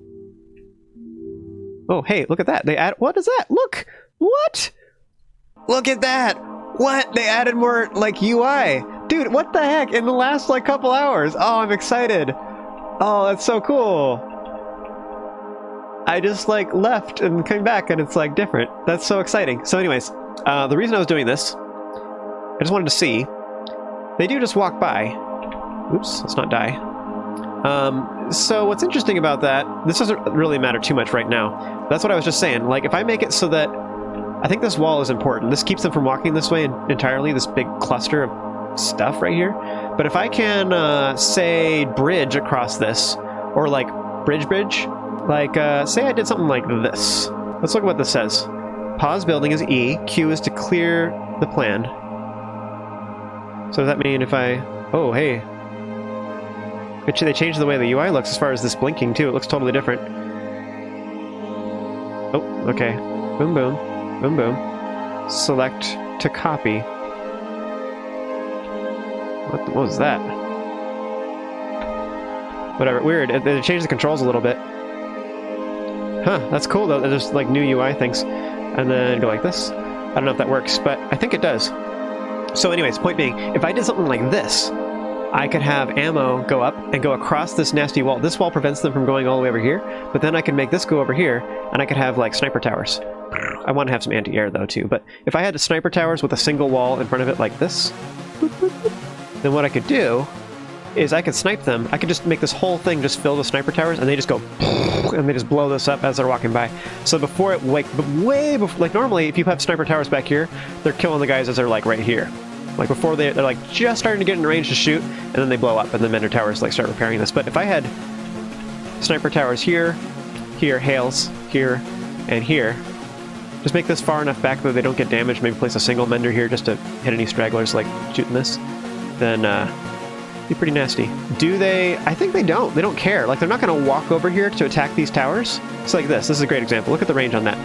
[SPEAKER 1] Oh, hey, look at that. They add, what is that? Look! What? Look at that! What? They added more, like, UI. Dude, what the heck? In the last, like, couple hours. Oh, I'm excited. Oh, that's so cool. I just, like, left and came back, and it's, like, different. That's so exciting. So anyways, the reason I was doing this, I just wanted to see. They do just walk by. Oops, let's not die. So what's interesting about that, this doesn't really matter too much right now. That's what I was just saying. Like, if I make it so that, I think this wall is important. This keeps them from walking this way entirely, this big cluster of stuff right here. But if I can, say, bridge across this, or like bridge, like, say I did something like this. Let's look at what this says. Pause building is E, Q is to clear the plan. So does that mean if I, oh, hey. They changed the way the UI looks as far as this blinking too. It looks totally different. Oh, okay. Boom, boom. Boom, boom. Select to copy. What was that? Whatever. Weird. They changed the controls a little bit. Huh, that's cool though. There's like new UI things. And then go like this. I don't know if that works, but I think it does. So anyways, point being, if I did something like this, I could have ammo go up and go across this nasty wall. This wall prevents them from going all the way over here, but then I can make this go over here, and I could have like sniper towers. I want to have some anti-air though too, but if I had the sniper towers with a single wall in front of it like this, then what I could do is I could snipe them. I could just make this whole thing just filled with sniper towers, and they just go and they just blow this up as they're walking by. So before it, like way before, like normally if you have sniper towers back here, they're killing the guys as they're like right here. Like before they're like just starting to get in range to shoot, and then they blow up, and then Mender towers like start repairing this. But if I had sniper towers here, here, hails, here, and here, just make this far enough back that they don't get damaged, maybe place a single Mender here just to hit any stragglers like shooting this, then be pretty nasty. Do they? I think they don't. They don't care. Like they're not going to walk over here to attack these towers. It's like this. This is a great example. Look at the range on that.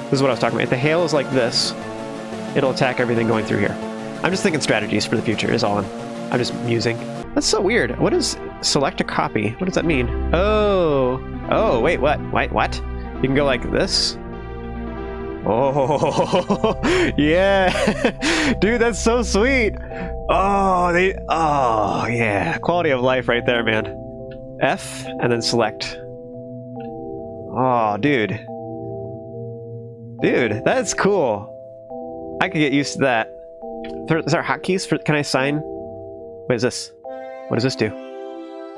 [SPEAKER 1] This is what I was talking about. If the hail is like this, it'll attack everything going through here. I'm just thinking strategies for the future is all I'm just musing. That's so weird. What is select a copy? What does that mean? Oh, wait, what? Wait, what? You can go like this? Oh, yeah. Dude, that's so sweet. Oh, yeah. Quality of life right there, man. F and then select. Oh, dude. Dude, that's cool. I could get used to that. Is there hotkeys for? Can I sign? What is this? What does this do?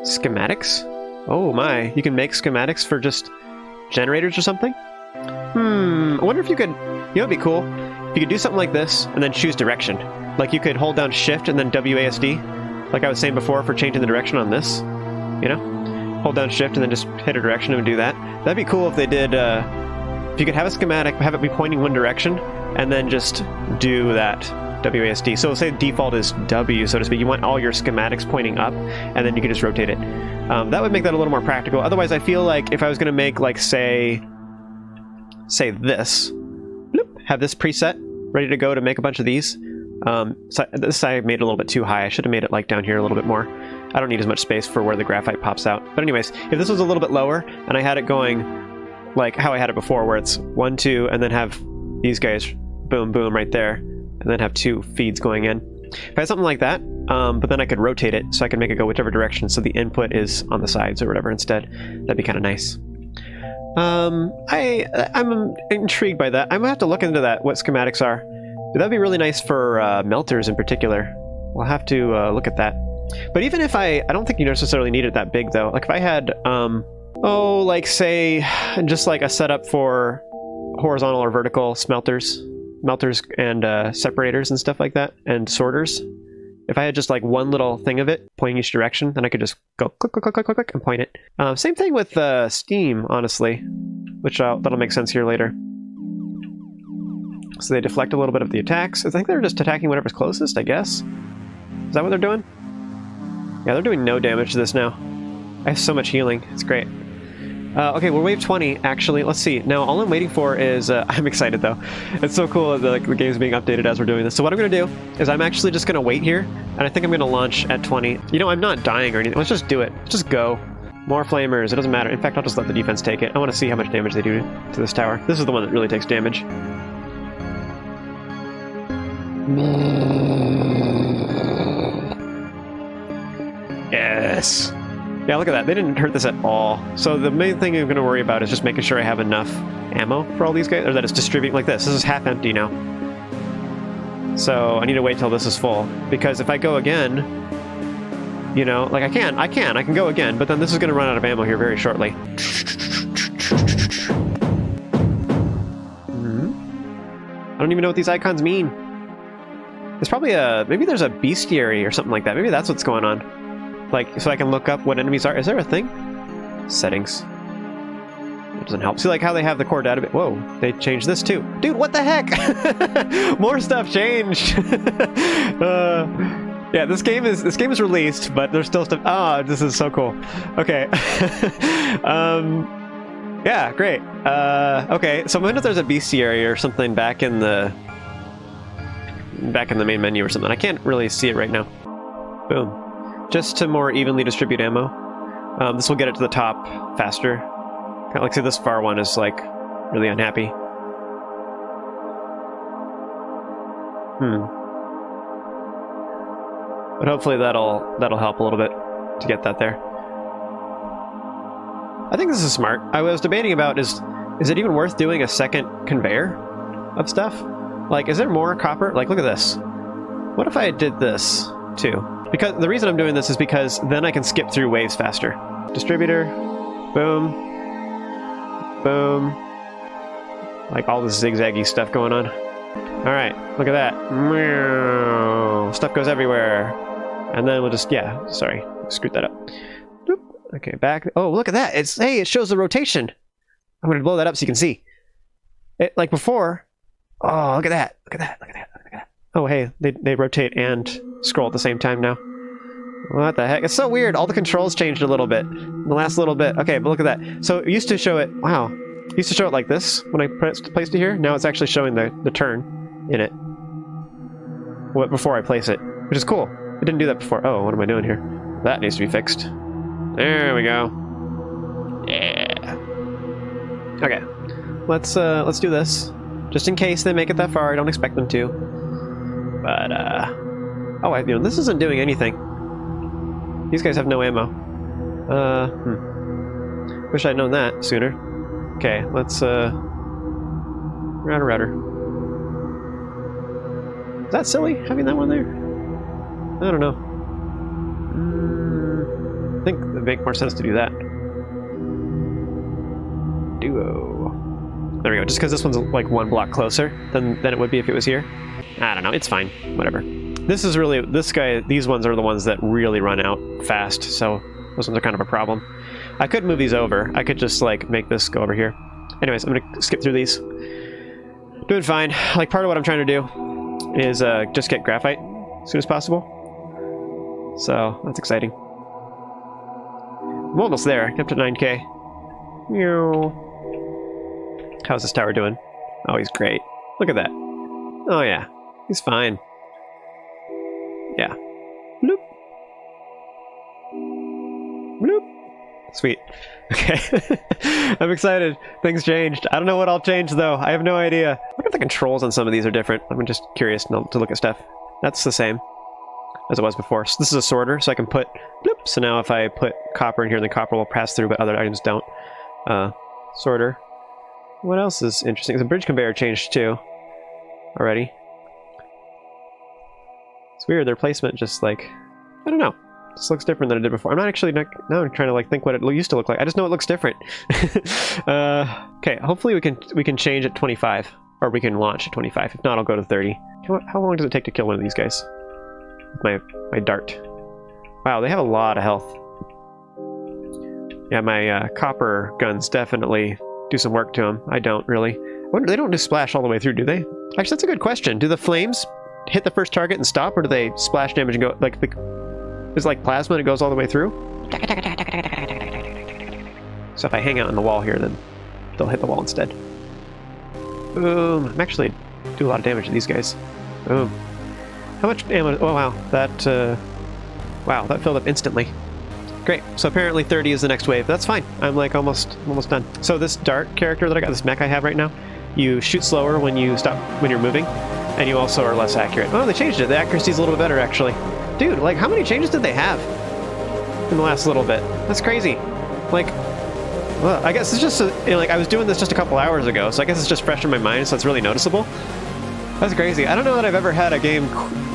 [SPEAKER 1] Schematics? Oh my! You can make schematics for just generators or something. I wonder if you could. You know, it'd be cool if you could do something like this and then choose direction. Like you could hold down Shift and then WASD, like I was saying before for changing the direction on this. You know, hold down Shift and then just hit a direction and do that. That'd be cool if they did. If you could have a schematic, have it be pointing one direction, and then just do that. WASD. So say default is W, so to speak. You want all your schematics pointing up, and then you can just rotate it. That would make that a little more practical. Otherwise, I feel like if I was going to make, like, say this, bloop, have this preset ready to go to make a bunch of these. So this I made a little bit too high. I should have made it, like, down here a little bit more. I don't need as much space for where the graphite pops out. But anyways, if this was a little bit lower, and I had it going like how I had it before, where it's 1, 2, and then have these guys boom, boom right there, and then have 2 feeds going in. If I had something like that, but then I could rotate it so I can make it go whichever direction, so the input is on the sides or whatever instead. That'd be kind of nice. I'm intrigued by that. I'm gonna have to look into that, what schematics are. But that'd be really nice for melters in particular. We'll have to look at that. But even if I don't think you necessarily need it that big though. Like if I had, like say, just like a setup for horizontal or vertical smelters and separators and stuff like that, and sorters. If I had just like one little thing of it pointing each direction, then I could just go click, click, click, click, click, click, and point it. Same thing with steam, honestly, which that'll make sense here later. So they deflect a little bit of the attacks. I think they're just attacking whatever's closest, I guess. Is that what they're doing? Yeah, they're doing no damage to this now. I have so much healing. It's great. Okay, we're wave 20, actually. Let's see. Now, all I'm waiting for is... I'm excited, though. It's so cool that the game's being updated as we're doing this. So what I'm going to do is I'm actually just going to wait here, and I think I'm going to launch at 20. You know, I'm not dying or anything. Let's just do it. Let's just go. More flamers. It doesn't matter. In fact, I'll just let the defense take it. I want to see how much damage they do to this tower. This is the one that really takes damage. Yes! Yeah, look at that. They didn't hurt this at all. So the main thing I'm going to worry about is just making sure I have enough ammo for all these guys, or that it's distributing like this. This is half empty now. So I need to wait till this is full, because if I go again, you know, like I can go again, but then this is going to run out of ammo here very shortly. I don't even know what these icons mean. There's probably maybe there's a bestiary or something like that. Maybe that's what's going on. Like, so I can look up what enemies are. Is there a thing? Settings. It doesn't help. See, like how they have the core database. Whoa, they changed this too. Dude, what the heck? More stuff changed. Yeah, this game is released, but there's still stuff. Oh, this is so cool. Okay. Yeah, great. Okay, so I wonder if there's a bestiary or something back in the main menu or something. I can't really see it right now. Boom. Just to more evenly distribute ammo. This will get it to the top faster. Kind of like, see, this far one is like really unhappy. But hopefully that'll help a little bit to get that there. I think this is smart. I was debating about is it even worth doing a second conveyor of stuff? Like, is there more copper? Like, look at this. What if I did this too? Because the reason I'm doing this is because then I can skip through waves faster. Distributor, boom, boom. Like all this zigzaggy stuff going on. All right, look at that. Stuff goes everywhere. And then we'll just, yeah, sorry, screwed that up. Doop. Okay, back. Oh, look at that. Hey, it shows the rotation. I'm gonna blow that up so you can see. It, like before. Oh, look at that. Look at that. Look at that. Look at that. Oh, hey, they rotate and scroll at the same time now. What the heck? It's so weird. All the controls changed a little bit in the last little bit. Okay, but look at that. So it used to show it, wow. It used to show it like this when I placed it here. Now it's actually showing the turn in it before I place it, which is cool. It didn't do that before. Oh, what am I doing here? That needs to be fixed. There we go. Yeah. Okay. Let's do this. Just in case they make it that far. I don't expect them to. But oh, this isn't doing anything. These guys have no ammo. Wish I'd known that sooner. Okay, let's router. Is that silly, having that one there? I don't know. I think it would make more sense to do that. Duo. There we go, just because this one's like one block closer than it would be if it was here. I don't know, it's fine, whatever. This is really, these ones are the ones that really run out fast, so those ones are kind of a problem. I could move these over. I could just like make this go over here. Anyways, I'm gonna skip through these. Doing fine. Like, part of what I'm trying to do is just get graphite as soon as possible. So that's exciting. I'm almost there. Up to 9K. Meow. How's this tower doing? Oh, he's great. Look at that. Oh yeah, he's fine. Yeah. Bloop. Bloop. Sweet. Okay. I'm excited. Things changed. I don't know what I'll change though. I have no idea. I wonder if the controls on some of these are different. I'm just curious to look at stuff. That's the same as it was before. So this is a sorter, so I can put bloop. So now if I put copper in here, then copper will pass through, but other items don't. Sorter. What else is interesting? The bridge conveyor changed too already. It's weird, their placement just like, I don't know. This looks different than it did before. I'm not actually, now I'm trying to like think what it used to look like. I just know it looks different. Okay, hopefully we can change at 25, or we can launch at 25. If not, I'll go to 30. How long does it take to kill one of these guys? My dart. Wow, they have a lot of health. Yeah, my copper guns definitely do some work to them. I don't really. I wonder, they don't just splash all the way through, do they? Actually, that's a good question. Do the flames hit the first target and stop, or do they splash damage and go like it's like plasma and it goes all the way through? So if I hang out in the wall here, then they'll hit the wall instead. Boom. I'm actually do a lot of damage to these guys. Boom. How much ammo? Oh wow, that filled up instantly. Great. So apparently 30 is the next wave. That's fine. I'm like almost done. So this dart character that I got, this mech I have right now, you shoot slower when you're moving, and you also are less accurate. Oh, they changed it. The accuracy's a little bit better actually. Dude, like how many changes did they have in the last little bit? That's crazy. Like, well, I guess it's just like I was doing this just a couple hours ago, so I guess it's just fresh in my mind, so it's really noticeable. That's crazy. I don't know that I've ever had a game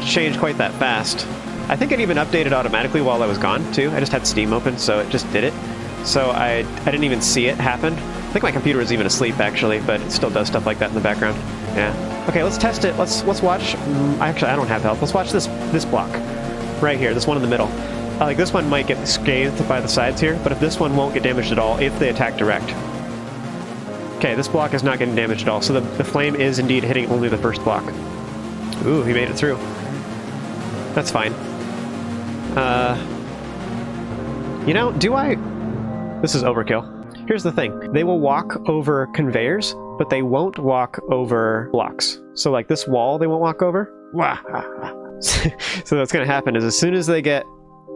[SPEAKER 1] change quite that fast. I think it even updated automatically while I was gone, too. I just had Steam open, so it just did it. So I didn't even see it happen. I think my computer was even asleep, actually, but it still does stuff like that in the background. Yeah. Okay, let's test it. Let's watch. Actually, I don't have health. Let's watch this block right here, this one in the middle. Like, this one might get scathed by the sides here, but if this one won't get damaged at all if they attack direct. Okay, this block is not getting damaged at all, so the flame is indeed hitting only the first block. Ooh, he made it through. That's fine. You know, do I... This is overkill. Here's the thing. They will walk over conveyors, but they won't walk over blocks. So like this wall, they won't walk over. So what's going to happen is as soon as they get...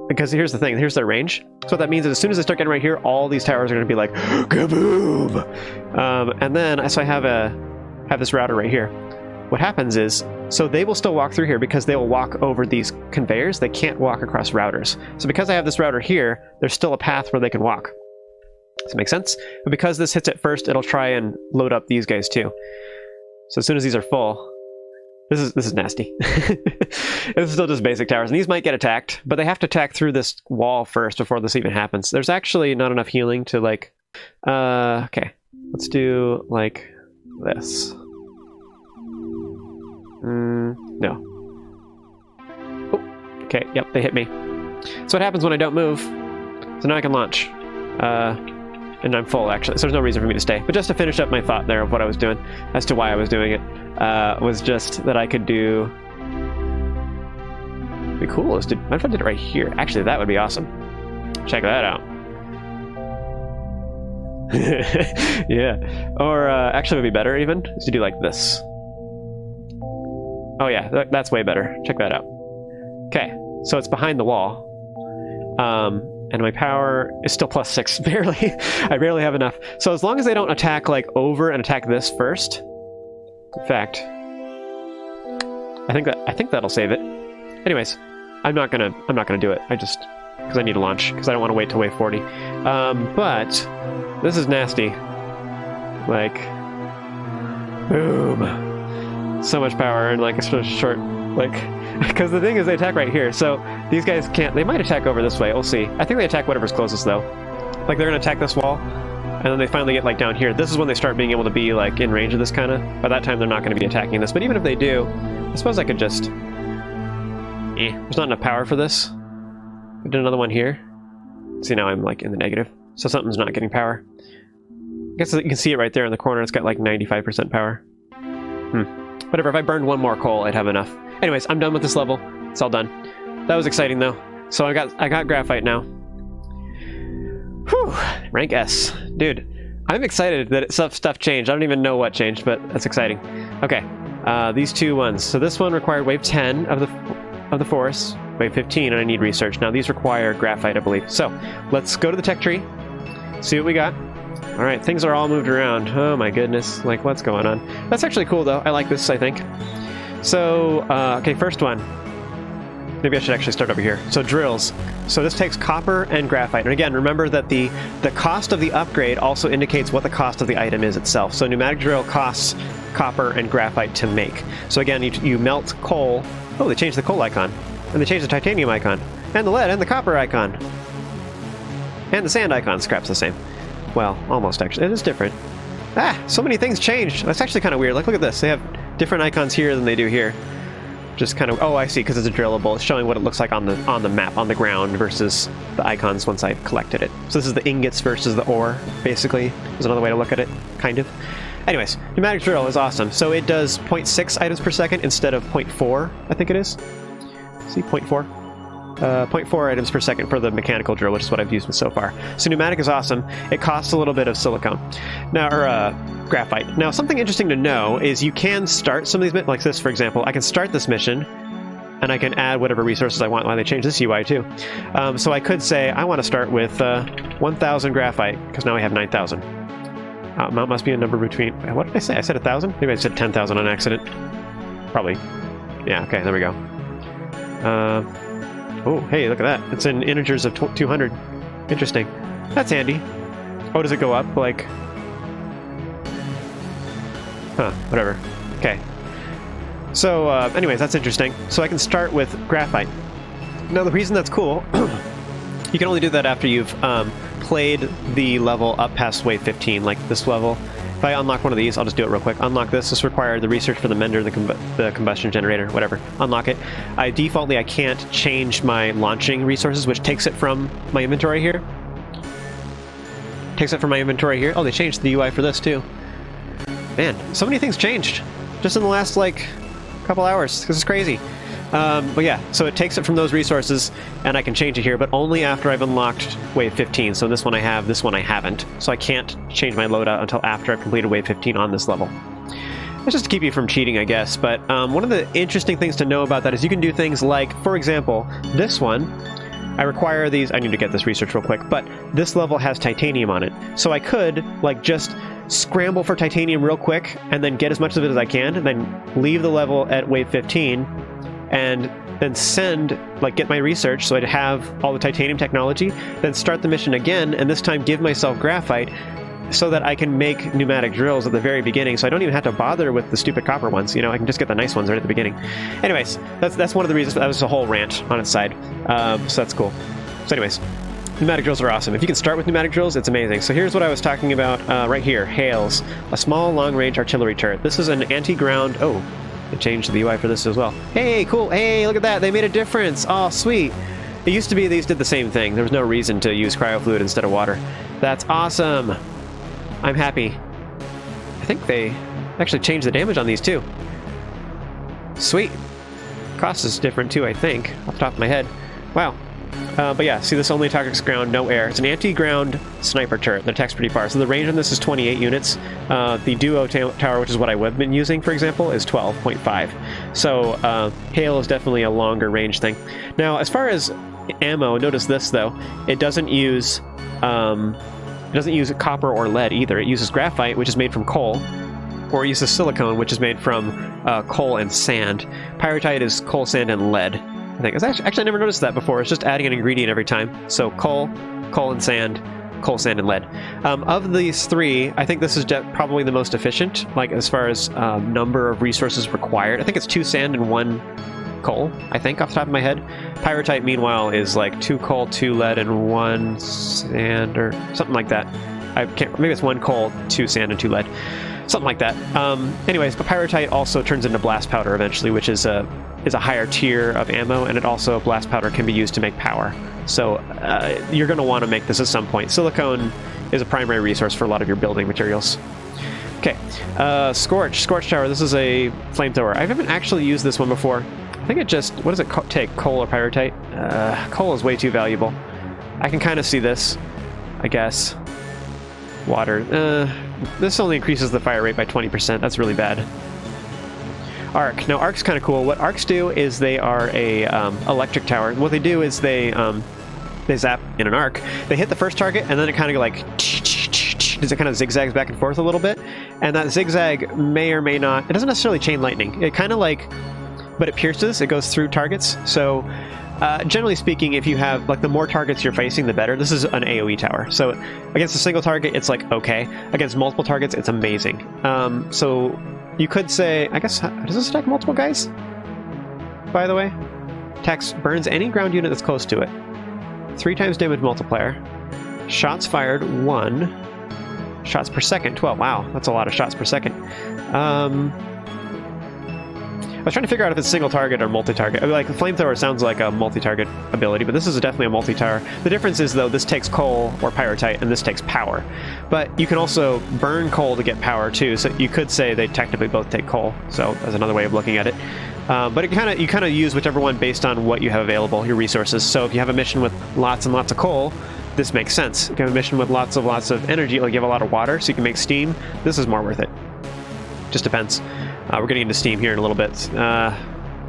[SPEAKER 1] Because here's the thing, here's their range. So what that means is as soon as they start getting right here, all these towers are going to be like, kaboom! And then, so I have this router right here. What happens is, so they will still walk through here because they will walk over these conveyors. They can't walk across routers. So because I have this router here, there's still a path where they can walk. Does that make sense? But because this hits it first, it'll try and load up these guys too. So as soon as these are full, this is nasty. This is still just basic towers. And these might get attacked, but they have to attack through this wall first before this even happens. There's actually not enough healing to like... okay. Let's do like this. No. Oh, okay, yep, they hit me. So what happens when I don't move? So now I can launch. And I'm full, actually, so there's no reason for me to stay. But just to finish up my thought there of what I was doing, as to why I was doing it, was just that I could do... It'd be cool is to... What if I did it right here? Actually, that would be awesome. Check that out. Yeah. Or, actually, it would be better, even, is to do like this. Oh yeah, that's way better. Check that out. Okay, so it's behind the wall. And my power is still +6, barely. I barely have enough. So as long as they don't attack like over and attack this first. In fact, I think that'll save it. Anyways, I'm not gonna do it. Because I need to launch because I don't want to wait till wave 40. But this is nasty. Like, boom. So much power and like it's sort of short, like, because the thing is they attack right here, so these guys can't. They might attack over this way. We'll see. I think they attack whatever's closest though. Like they're gonna attack this wall, and then they finally get like down here. This is when they start being able to be like in range of this kind of. By that time they're not going to be attacking this. But even if they do, I suppose I could just. There's not enough power for this. I did another one here. See, now I'm like in the negative, so something's not getting power. I guess you can see it right there in the corner. It's got like 95% power. Whatever, if I burned one more coal, I'd have enough. Anyways, I'm done with this level. It's all done. That was exciting, though. So I got graphite now. Whew! Rank S. Dude, I'm excited that stuff changed. I don't even know what changed, but that's exciting. Okay, these two ones. So this one required wave 10 of the forest, wave 15, and I need research. Now these require graphite, I believe. So let's go to the tech tree, see what we got. All right, things are all moved around. Oh my goodness, like what's going on? That's actually cool though. I like this, I think. So, okay, first one. Maybe I should actually start over here. So drills. So this takes copper and graphite. And again, remember that the cost of the upgrade also indicates what the cost of the item is itself. So pneumatic drill costs copper and graphite to make. So again, you melt coal. Oh, they changed the coal icon. And they changed the titanium icon. And the lead and the copper icon. And the sand icon. Scrap's the same. Well, almost actually. It is different. Ah, so many things changed. That's actually kind of weird. Like, look at this. They have different icons here than they do here. Just kind of, oh, I see, because it's a drillable. It's showing what it looks like on the map, on the ground, versus the icons once I've collected it. So this is the ingots versus the ore, basically. Is another way to look at it, kind of. Anyways, pneumatic drill is awesome. So it does 0.6 items per second instead of 0.4, I think it is. See, 0.4. 0.4 items per second for the mechanical drill, which is what I've used so far. So pneumatic is awesome. It costs a little bit of silicone. Now, or graphite. Now, something interesting to know is you can start some of these, like this, for example. I can start this mission, and I can add whatever resources I want while they change this UI too. So I could say, I want to start with 1,000 graphite, because now I have 9,000. Must be a number between, what did I say? I said 1,000? Maybe I said 10,000 on accident. Probably. Yeah, okay, there we go. Oh, hey, look at that. It's in integers of 200. Interesting. That's handy. Oh, does it go up? Like... Huh, whatever. Okay. So, anyways, that's interesting. So I can start with graphite. Now, the reason that's cool... you can only do that after you've played the level up past wave 15, like this level. If I unlock one of these, I'll just do it real quick. Unlock this. This requires the research for the Mender, the combustion generator, whatever. Unlock it. Defaultly, I can't change my launching resources, which takes it from my inventory here. Takes it from my inventory here. Oh, they changed the UI for this, too. Man, so many things changed just in the last, like, couple hours. This is crazy. But yeah, so it takes it from those resources, and I can change it here, but only after I've unlocked wave 15. So this one I have, this one I haven't. So I can't change my loadout until after I've completed wave 15 on this level. It's just to keep you from cheating, I guess. But one of the interesting things to know about that is you can do things like, for example, this one, I require these, I need to get this research real quick, but this level has titanium on it. So I could, like, just scramble for titanium real quick, and then get as much of it as I can, and then leave the level at wave 15, and then send, like, get my research so I'd have all the titanium technology, then start the mission again, and this time give myself graphite, so that I can make pneumatic drills at the very beginning, so I don't even have to bother with the stupid copper ones. You know, I can just get the nice ones right at the beginning. Anyways, that's one of the reasons. That was a whole rant on its side, so that's cool. So anyways, pneumatic drills are awesome. If you can start with pneumatic drills, it's amazing. So here's what I was talking about right here. Hails, a small long-range artillery turret. This is an anti-ground... Oh, they changed the UI for this as well. Hey, cool. Hey, look at that. They made a difference. Oh, sweet. It used to be these did the same thing. There was no reason to use cryofluid instead of water. That's awesome. I'm happy. I think they actually changed the damage on these too. Sweet. Cost is different too, I think, off the top of my head. Wow. But yeah, see, this only targets ground, no air. It's an anti-ground sniper turret that attacks pretty far. So the range on this is 28 units. The duo tower, which is what I would have been using, for example, is 12.5. So hail is definitely a longer range thing. Now, as far as ammo, notice this though. It doesn't use copper or lead either. It uses graphite, which is made from coal, or it uses silicone, which is made from coal and sand. Pyrite is coal, sand, and lead. I think. Actually, I never noticed that before. It's just adding an ingredient every time. So coal and sand, coal, sand, and lead. Of these three, I think this is probably the most efficient, like as far as number of resources required. I think it's 2 sand and 1 coal, I think, off the top of my head. Pyrite, meanwhile, is like 2 coal, 2 lead, and 1 sand, or something like that. I can't. Maybe it's 1 coal, 2 sand, and 2 lead, something like that. Anyways, but pyrite also turns into blast powder eventually, which is a higher tier of ammo, and it also, blast powder can be used to make power. So you're going to want to make this at some point. Silicone is a primary resource for a lot of your building materials. Okay, Scorch Tower. This is a flamethrower. I haven't actually used this one before. I think it just, what does it take, coal or pyrite? Coal is way too valuable. I can kind of see this, I guess. Water. This only increases the fire rate by 20%. That's really bad. Arc. Now, Arc's kind of cool. What Arcs do is they are a electric tower. What they do is they zap in an arc. They hit the first target, and then it kind of like does it kind of zigzags back and forth a little bit. And that zigzag may or may not. It doesn't necessarily chain lightning. It kind of like, but it pierces. It goes through targets. So generally speaking, if you have, like, the more targets you're facing, the better. This is an AoE tower. So against a single target, it's like okay. Against multiple targets, it's amazing. So you could say, I guess, does this attack multiple guys? By the way, burns any ground unit that's close to it. 3 times damage multiplier. Shots fired 1. Shots per second 12. Wow, that's a lot of shots per second. I was trying to figure out if it's single target or multi-target. I mean, like, the flamethrower sounds like a multi-target ability, but this is definitely a multi-tower. The difference is, though, this takes coal or pyrite, and this takes power. But you can also burn coal to get power too, so you could say they technically both take coal. So that's another way of looking at it. But you kind of use whichever one based on what you have available, your resources. So if you have a mission with lots and lots of coal, this makes sense. If you have a mission with lots of energy, like you have a lot of water, so you can make steam, this is more worth it. Just depends. We're getting into steam here in a little bit.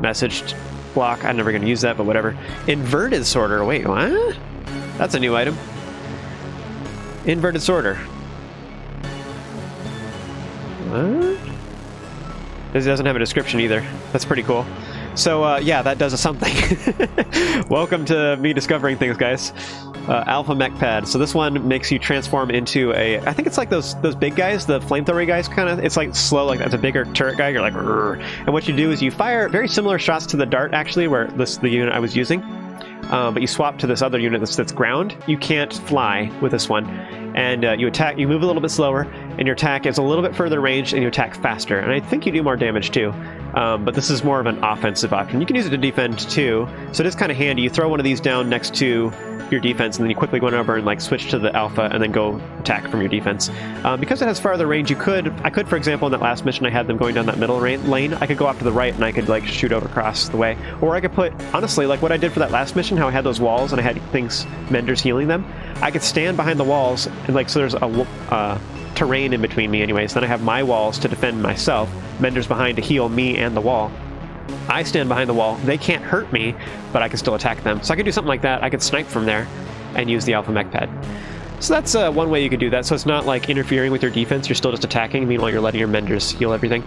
[SPEAKER 1] Messaged block. I'm never going to use that, but whatever. Inverted sorter. Wait, what? That's a new item. Inverted sorter. What? This doesn't have a description either. That's pretty cool. So, yeah, that does something. Welcome to me discovering things, guys. Alpha Mech Pad. So this one makes you transform into a... I think it's like those big guys, the flamethrower guys, kind of. It's like slow, like that's a bigger turret guy. You're like... Rrr. And what you do is you fire very similar shots to the dart, actually, where the unit I was using. But you swap to this other unit that's ground. You can't fly with this one. And you attack, you move a little bit slower, and your attack is a little bit further range, and you attack faster. And I think you do more damage, too. but this is more of an offensive option. You can use it to defend too, so it is kind of handy. You throw one of these down next to your defense, and then you quickly go over and like switch to the alpha and then go attack from your defense. Because it has farther range, I could, for example, in that last mission I had them going down that middle lane, I could go off to the right and I could like shoot over across the way. Or I could put, honestly, like what I did for that last mission, how I had those walls and I had things, Menders healing them, I could stand behind the walls and like, so there's a terrain in between me anyways, then I have my walls to defend myself, Menders behind to heal me and the wall. I stand behind the wall. They can't hurt me, but I can still attack them. So I could do something like that. I could snipe from there and use the alpha mech pad. So that's one way you could do that. So it's not like interfering with your defense. You're still just attacking. Meanwhile, you're letting your Menders heal everything.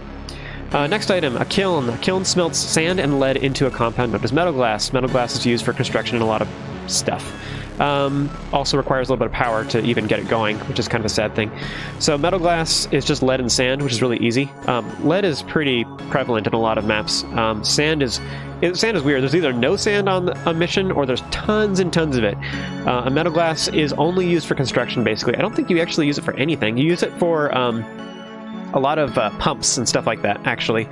[SPEAKER 1] Next item, a kiln. A kiln smelts sand and lead into a compound known as metal glass. Metal glass is used for construction and a lot of stuff. Also requires a little bit of power to even get it going, which is kind of a sad thing. So metal glass is just lead and sand, which is really easy. Lead is pretty prevalent in a lot of maps. Sand is weird. There's either no sand on a mission or there's tons and tons of it. A metal glass is only used for construction, basically. I don't think you actually use it for anything. You use it for a lot of pumps and stuff like that, actually.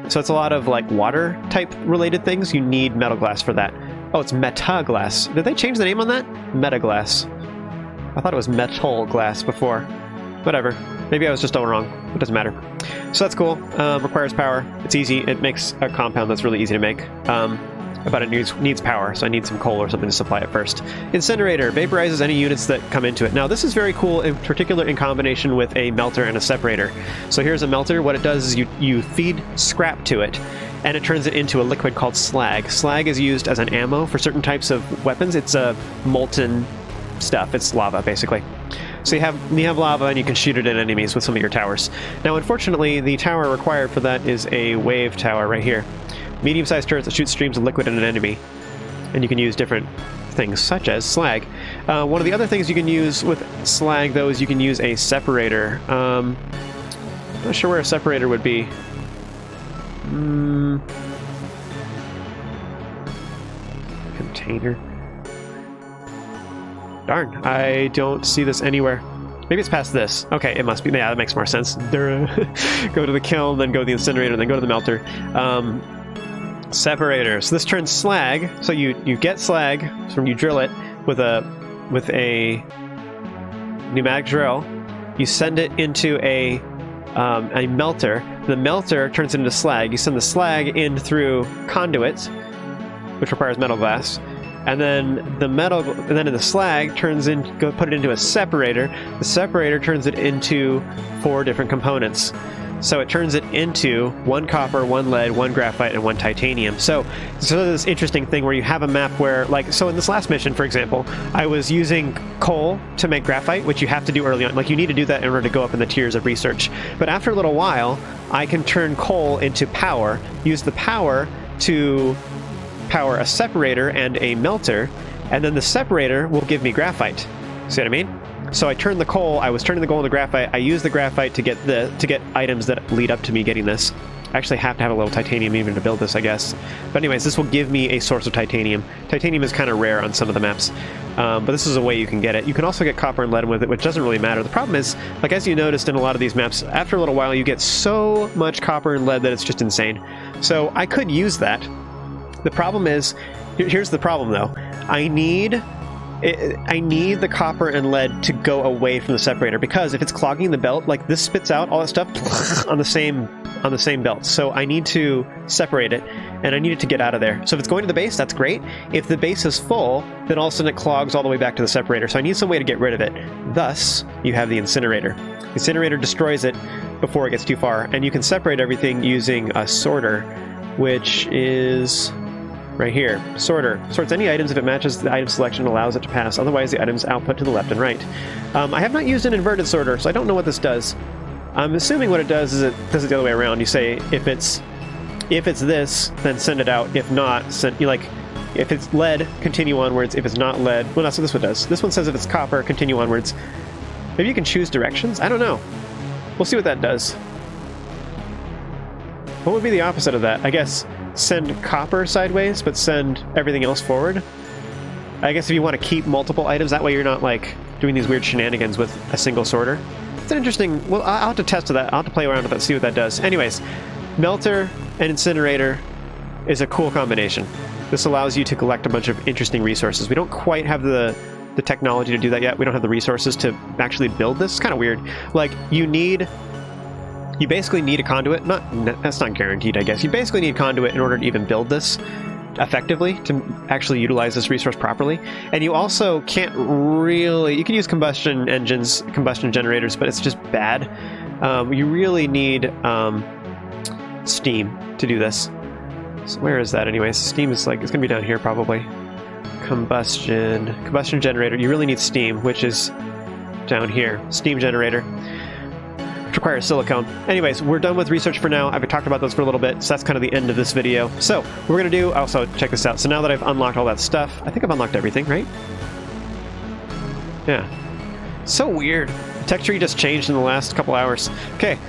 [SPEAKER 1] So it's a lot of like water type related things. You need metal glass for that. Oh, it's metaglass. Did they change the name on that? Metaglass. I thought it was metal glass before. Whatever. Maybe I was just all wrong. It doesn't matter. So that's cool. Requires power. It's easy. It makes a compound that's really easy to make. But it needs power, so I need some coal or something to supply it first. Incinerator vaporizes any units that come into it. Now this is very cool, in particular in combination with a melter and a separator. So here's a melter. What it does is you feed scrap to it, and it turns it into a liquid called slag. Slag is used as an ammo for certain types of weapons. It's a molten stuff. It's lava, basically. So you have lava, and you can shoot it at enemies with some of your towers. Now, unfortunately, the tower required for that is a wave tower right here. Medium-sized turrets that shoot streams of liquid at an enemy. And you can use different things, such as slag. One of the other things you can use with slag, though, is you can use a separator. I'm not sure where a separator would be. Container. Darn, I don't see this anywhere. Maybe it's past this. Okay, it must be. Yeah, that makes more sense. Go to the kiln, then go to the incinerator, then go to the melter. Separator. So this turns slag. So you get slag from, you drill it with a pneumatic drill. You send it into a melter. The melter turns it into slag. You send the slag in through conduits, which requires metal glass. And then the slag turns put it into a separator. The separator turns it into 4 different components. So it turns it into 1 copper, 1 lead, 1 graphite, and 1 titanium. So this interesting thing where you have a map where, like, so in this last mission, for example, I was using coal to make graphite, which you have to do early on. Like, you need to do that in order to go up in the tiers of research. But after a little while, I can turn coal into power, use the power to power a separator and a melter, and then the separator will give me graphite. See what I mean? So I turned the coal, I was turning the coal into graphite, I used the graphite to get items that lead up to me getting this. I actually have to have a little titanium even to build this, I guess. But anyways, this will give me a source of titanium. Titanium is kind of rare on some of the maps, but this is a way you can get it. You can also get copper and lead with it, which doesn't really matter. The problem is, like, as you noticed in a lot of these maps, after a little while you get so much copper and lead that it's just insane. So I could use that. The problem is, here's the problem though, I need the copper and lead to go away from the separator, because if it's clogging the belt, like this spits out all that stuff on the same belt. So I need to separate it, and I need it to get out of there. So if it's going to the base, that's great. If the base is full, then all of a sudden it clogs all the way back to the separator. So I need some way to get rid of it. Thus, you have the incinerator. The incinerator destroys it before it gets too far, and you can separate everything using a sorter, which is right here. Sorter sorts any items if it matches the item selection and allows it to pass. Otherwise, the items output to the left and right. I have not used an inverted sorter, so I don't know what this does. I'm assuming what it does is it does it the other way around. You say if it's this, then send it out. If not, if it's lead, continue onwards. If it's not lead, well, that's what this one does. This one says if it's copper, continue onwards. Maybe you can choose directions? I don't know. We'll see what that does. What would be the opposite of that? I guess send copper sideways, but send everything else forward. I guess if you want to keep multiple items, that way you're not like doing these weird shenanigans with a single sorter. It's an interesting, well, I'll have to test that. I'll have to play around with that, see what that does. Anyways, Melter and Incinerator is a cool combination. This allows you to collect a bunch of interesting resources. We don't quite have the technology to do that yet. We don't have the resources to actually build this. It's kind of weird. Like, you basically need a conduit. That's not guaranteed, I guess. You basically need conduit in order to even build this effectively, to actually utilize this resource properly. And you also can't really... You can use combustion engines, combustion generators, but it's just bad. You really need steam to do this. So where is that anyways? Steam is like... It's going to be down here probably. Combustion generator. You really need steam, which is down here. Steam generator. Requires silicone. Anyways, we're done with research for now. I've talked about those for a little bit, so that's kind of the end of this video. So, what we're going to do, also, check this out. So now that I've unlocked all that stuff, I think I've unlocked everything, right? Yeah. So weird. The tech tree just changed in the last couple hours. Okay,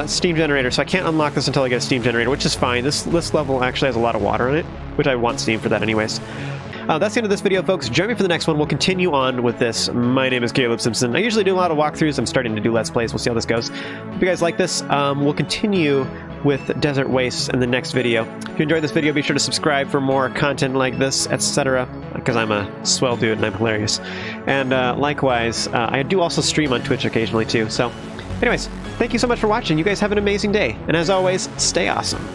[SPEAKER 1] steam generator. So I can't unlock this until I get a steam generator, which is fine. This level actually has a lot of water in it, which I want steam for that anyways. That's the end of this video, folks. Join me for the next one. We'll continue on with this. My name is Caleb Simpson. I usually do a lot of walkthroughs. I'm starting to do Let's Plays. We'll see how this goes. If you guys like this, we'll continue with Desert Wastes in the next video. If you enjoyed this video, be sure to subscribe for more content like this, etc. Because I'm a swell dude and I'm hilarious. And likewise, I do also stream on Twitch occasionally too. So anyways, thank you so much for watching. You guys have an amazing day. And as always, stay awesome.